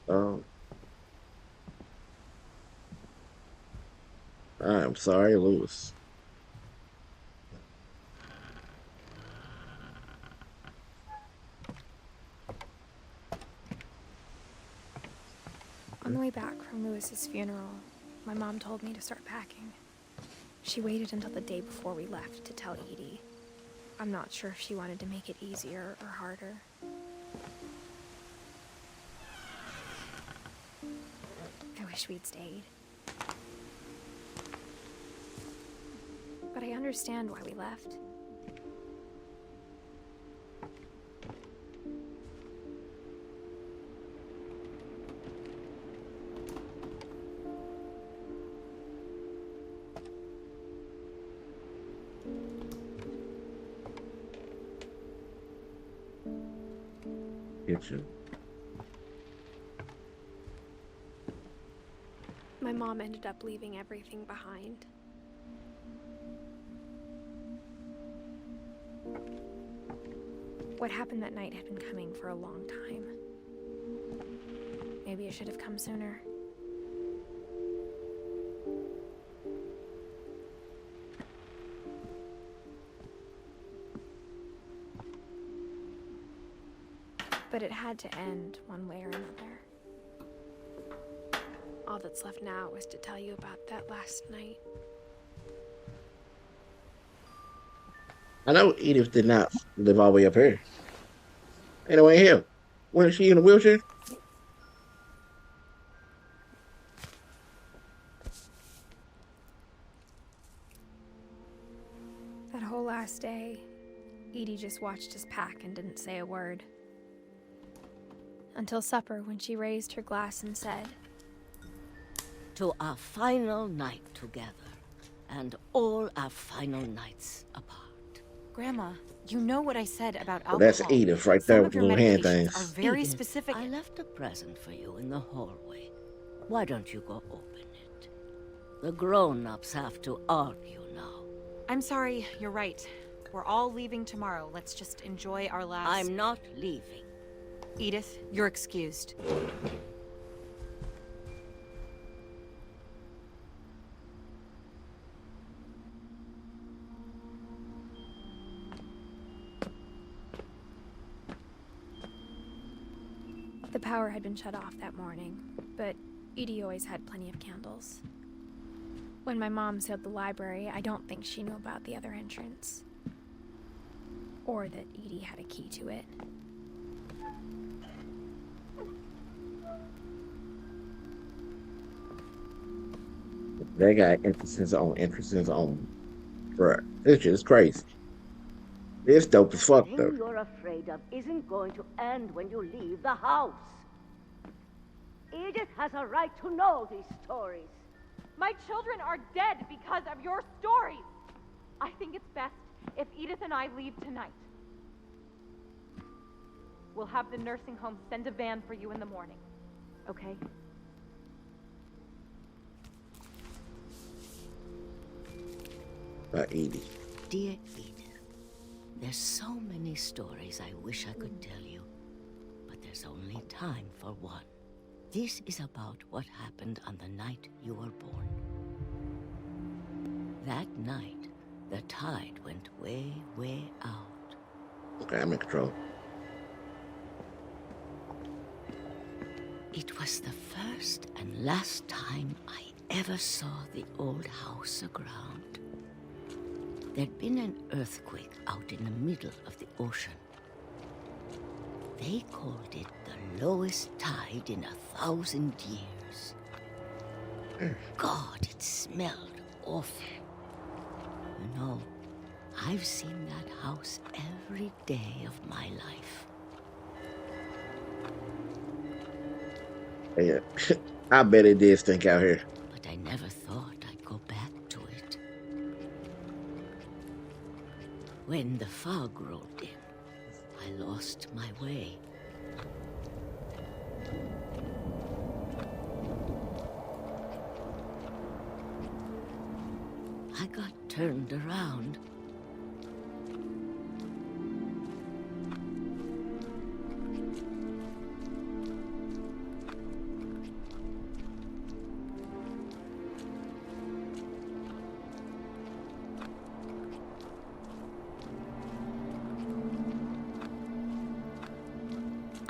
Speaker 1: Oh. I'm sorry, Lewis.
Speaker 2: On the way back from Lewis's funeral, my mom told me to start packing. She waited until the day before we left to tell Edie. I'm not sure if she wanted to make it easier or harder. I wish we'd stayed. But I understand why we left.
Speaker 1: Kitchen.
Speaker 2: My mom ended up leaving everything behind. What happened that night had been coming for a long time. Maybe it should have come sooner. But it had to end one way or another. All that's left now is to tell you about that last night.
Speaker 1: I know Edith did not live all the way up here. Anyway, here. Wasn't she in a wheelchair?
Speaker 2: That whole last day, Edie just watched us pack and didn't say a word. Until supper, when she raised her glass and said,
Speaker 15: "To our final night together, and all our final nights apart."
Speaker 16: Grandma, you know what I said about alcohol.
Speaker 1: Well, that's Edith right there with the little hand things.
Speaker 16: Are very
Speaker 15: Edith,
Speaker 16: specific.
Speaker 15: I left a present for you in the hallway. Why don't you go open it? The grown-ups have to argue now.
Speaker 16: I'm sorry, you're right. We're all leaving tomorrow. Let's just enjoy our last...
Speaker 15: I'm not leaving.
Speaker 16: Edith, you're excused.
Speaker 2: The power had been shut off that morning, but Edie always had plenty of candles. When my mom sealed the library, I don't think she knew about the other entrance. Or that Edie had a key to it.
Speaker 1: That guy entrances on. Bruh, this shit is crazy. It's dope as fuck,
Speaker 15: The
Speaker 1: though.
Speaker 15: thing you're afraid of isn't going to end when you leave the house. Edith has a right to know these stories.
Speaker 17: My children are dead because of your stories. I think it's best if Edith and I leave tonight. We'll have the nursing home send a van for you in the morning, okay?
Speaker 1: Edie.
Speaker 15: Dear Edith, there's so many stories I wish I could tell you, but there's only time for one. This is about what happened on the night you were born. That night, the tide went way, way out.
Speaker 1: Okay, I'm in control.
Speaker 15: It was the first and last time I ever saw the old house aground. There'd been an earthquake out in the middle of the ocean. They called it the lowest tide in 1,000 years. God, it smelled awful. You know, I've seen that house every day of my life.
Speaker 1: Yeah, I bet it did stink out here.
Speaker 15: But I never thought I'd go back to it. When the fog rolled in, I lost my way. I got turned around.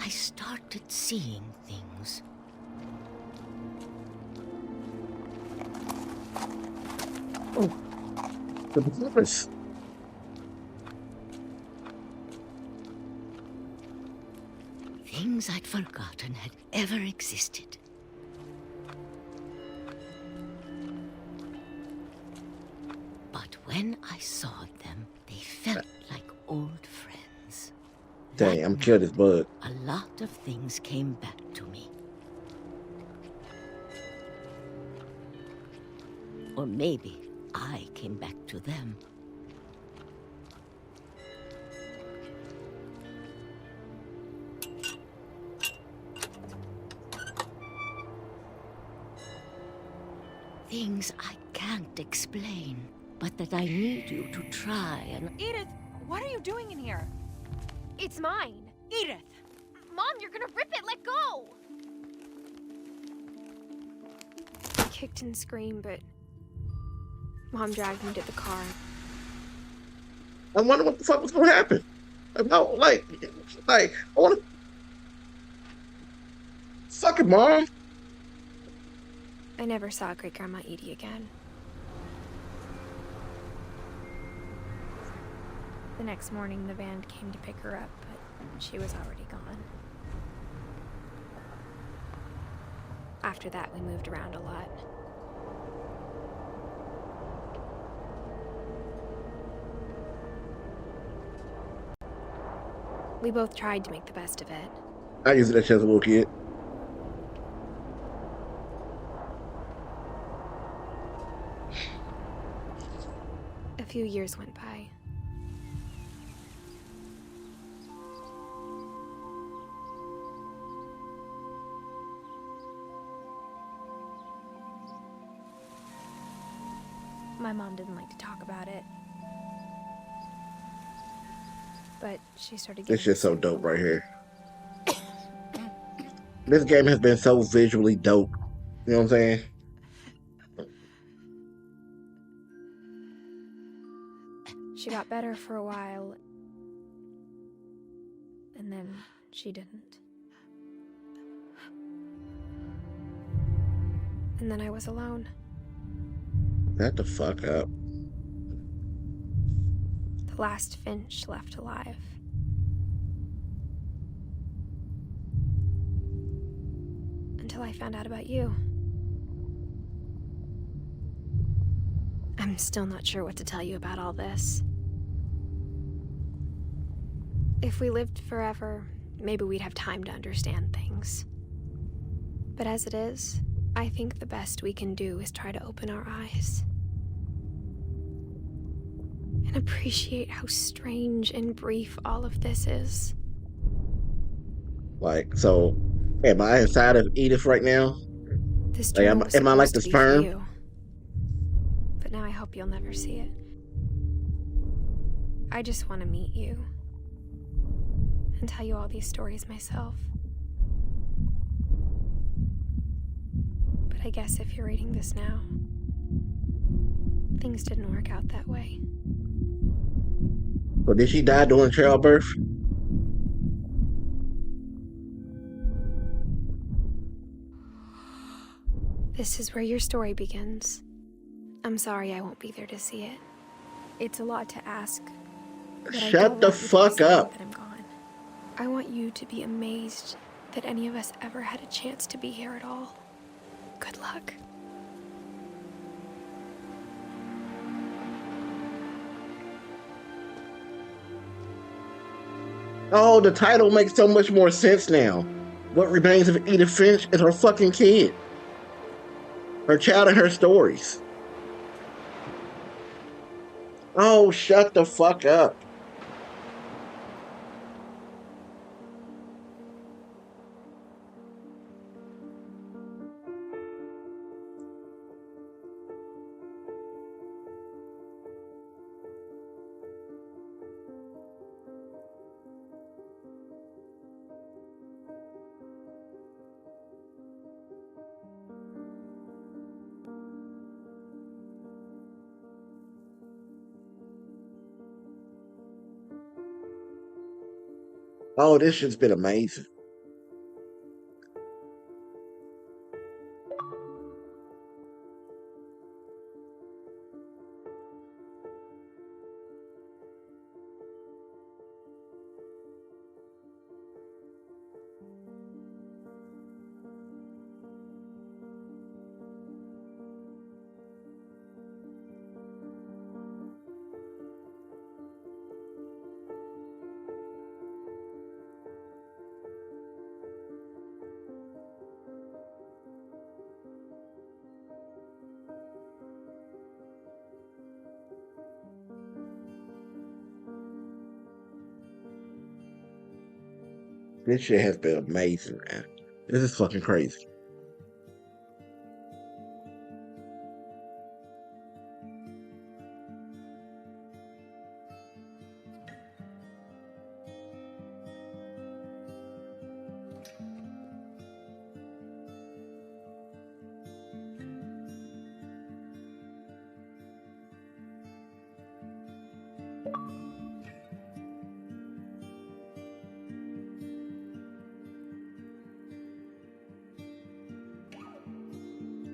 Speaker 15: I started seeing things.
Speaker 1: The performance.
Speaker 15: Things I'd forgotten had ever existed. But when I saw them, they felt like old friends.
Speaker 1: Dang, I'm killing this bug.
Speaker 15: A lot of things came back to me. Or maybe I came back to them. Things I can't explain, but that I need you to try and...
Speaker 16: Edith, what are you doing in here?
Speaker 2: It's mine.
Speaker 16: Edith!
Speaker 2: Mom, you're gonna rip it! Let go! I kicked and screamed, but Mom dragged me to the car.
Speaker 1: I wonder what the fuck was gonna happen. Like, I wanna... Suck it, Mom!
Speaker 2: I never saw Great-Grandma Edie again. The next morning, the van came to pick her up, but she was already gone. After that, we moved around a lot. We both tried to make the best of it.
Speaker 1: I used that shit as a little kid.
Speaker 2: A few years went by. My mom didn't like to talk about it. But she started getting...
Speaker 1: This shit's so dope right here. This game has been so visually dope. You know what I'm saying?
Speaker 2: She got better for a while, and then she didn't. And then I was alone.
Speaker 1: Shut the fuck up.
Speaker 2: The last Finch left alive. Until I found out about you. I'm still not sure what to tell you about all this. If we lived forever, maybe we'd have time to understand things. But as it is, I think the best we can do is try to open our eyes. And appreciate how strange and brief all of this is.
Speaker 1: Like, so, am I inside of Edith right now?
Speaker 2: This
Speaker 1: Like,
Speaker 2: dream was
Speaker 1: am I like
Speaker 2: supposed
Speaker 1: the
Speaker 2: to be for
Speaker 1: sperm?
Speaker 2: you. But now I hope you'll never see it. I just want to meet you. And tell you all these stories myself. But I guess if you're reading this now, things didn't work out that way.
Speaker 1: Or did she die during childbirth?
Speaker 2: This is where your story begins. I'm sorry I won't be there to see it. It's a lot to ask. But I
Speaker 1: Shut
Speaker 2: don't
Speaker 1: the
Speaker 2: want you to be
Speaker 1: fuck
Speaker 2: sorry
Speaker 1: up.
Speaker 2: that I'm gone. I want you to be amazed that any of us ever had a chance to be here at all. Good luck.
Speaker 1: Oh, the title makes so much more sense now. What remains of Edith Finch is her fucking kid. Her child and her stories. Oh, shut the fuck up. Oh, this shit's been amazing. This shit has been amazing, man. This is fucking crazy.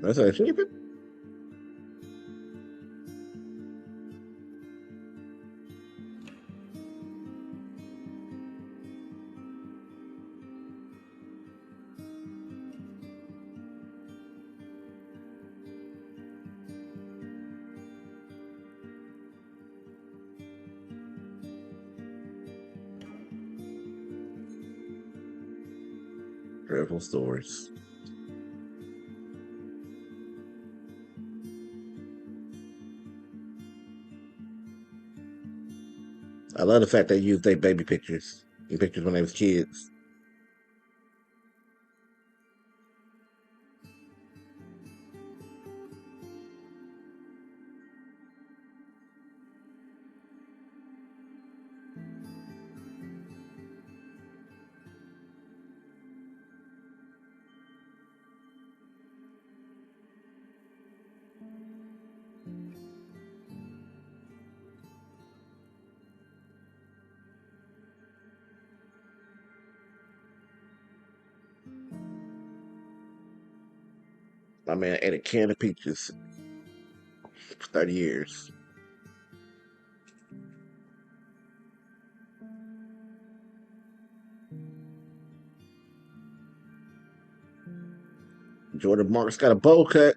Speaker 1: That's actually it. Dreadful stories. I love the fact they use their baby pictures and pictures when they was kids. My man ate a can of peaches for 30 years. Jordan Marks got a bowl cut.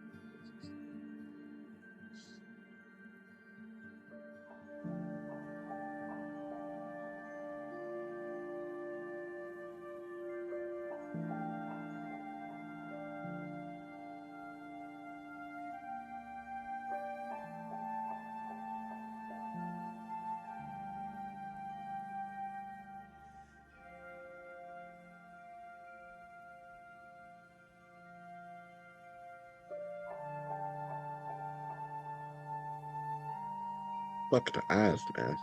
Speaker 1: Fuck the eyes, man.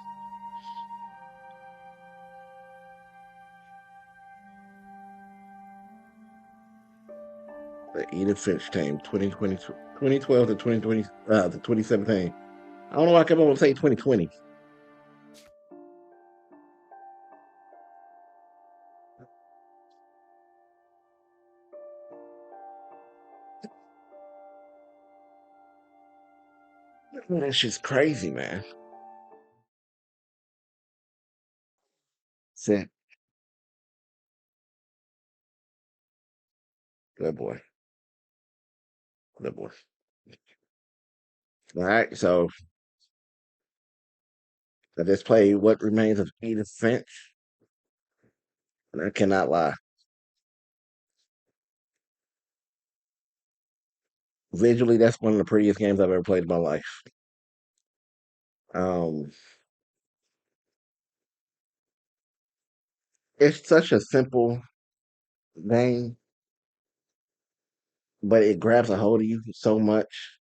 Speaker 1: The Edith Finch team, 2012 to 2020, to 2017. I don't know why I kept on saying 2020. That shit's crazy, man. Sick. Good boy. Good boy. All right, so I just played What Remains of Edith Finch, and I cannot lie. Visually, that's one of the prettiest games I've ever played in my life. Um, it's such a simple game, but it grabs a hold of you so much.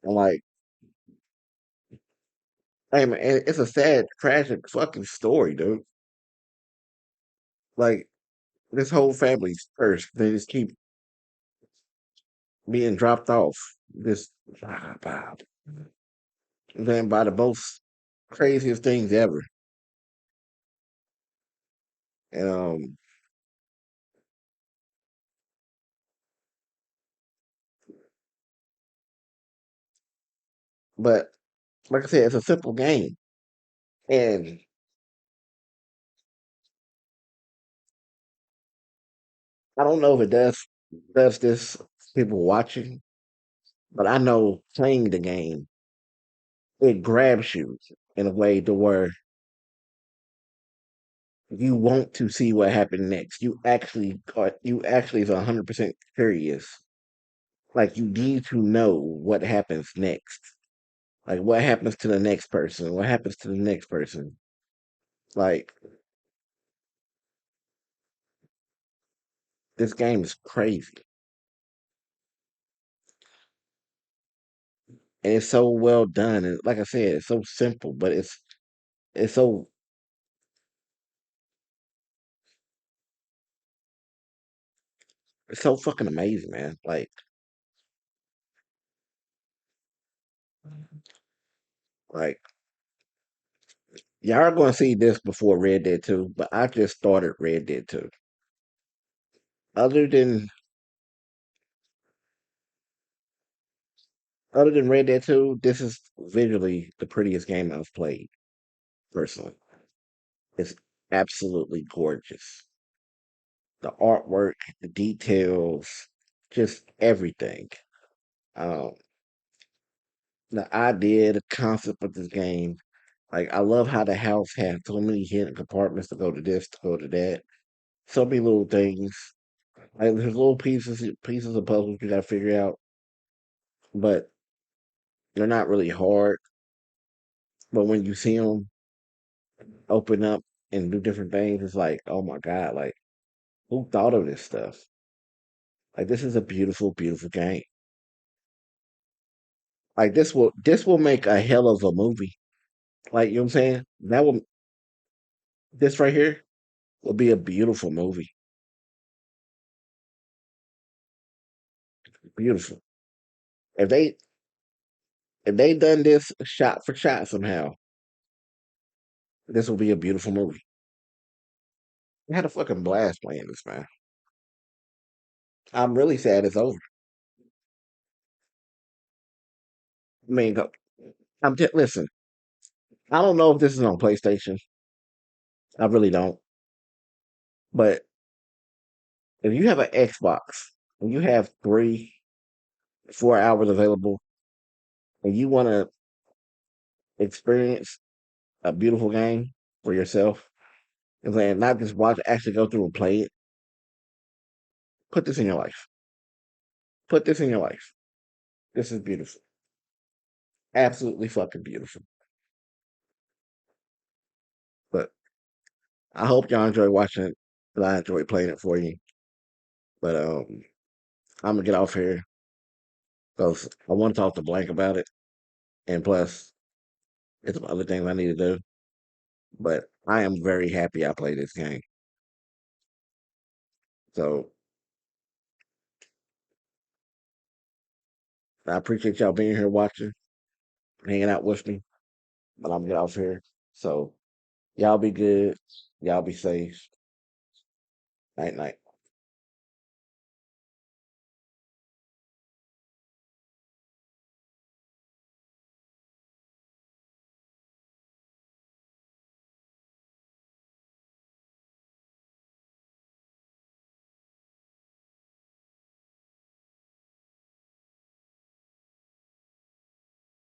Speaker 1: And like, hey man, it's a sad, tragic fucking story, dude. Like, this whole family's cursed. They just keep being dropped off. Just then by the most craziest things ever. And but like I said, it's a simple game. And I don't know if it does this to people watching, but I know playing the game, it grabs you in a way to where you want to see what happened next. You actually is 100% curious. Like you need to know what happens next. Like what happens to the next person? What happens to the next person? Like This game is crazy. And it's so well done. And like I said, it's so simple, but it's so it's so fucking amazing, man. Like y'all are gonna see this before Red Dead 2, but I just started Red Dead 2. Other than other than Red Dead 2, this is visually the prettiest game I've played, personally. It's absolutely gorgeous. The artwork, the details, just everything. Um, the idea, the concept of this game. Like I love how the house has so many hidden compartments to go to this, to go to that. So many little things. Like there's little pieces of puzzles you gotta figure out, but they're not really hard. But when you see them open up and do different things, it's like, oh my god, like who thought of this stuff? Like this is a beautiful, beautiful game. Like this will make a hell of a movie. Like you know what I'm saying? That will this right here will be a beautiful movie. Beautiful. If they done this shot for shot somehow, this will be a beautiful movie. I had a fucking blast playing this, man. I'm really sad it's over. I mean, listen. I don't know if this is on PlayStation. I really don't. But if you have an Xbox and you have 4 hours available, and you want to experience a beautiful game for yourself, and not just watch, actually go through and play it, put this in your life. Put this in your life. This is beautiful. Absolutely fucking beautiful. But I hope y'all enjoy watching it. But I enjoy playing it for you. But I'm gonna get off here because I want to talk to Blank about it, and plus, it's some other things I need to do. But I am very happy I played this game. So I appreciate y'all being here watching, hanging out with me. But I'm gonna get off here. So y'all be good. Y'all be safe. Night night.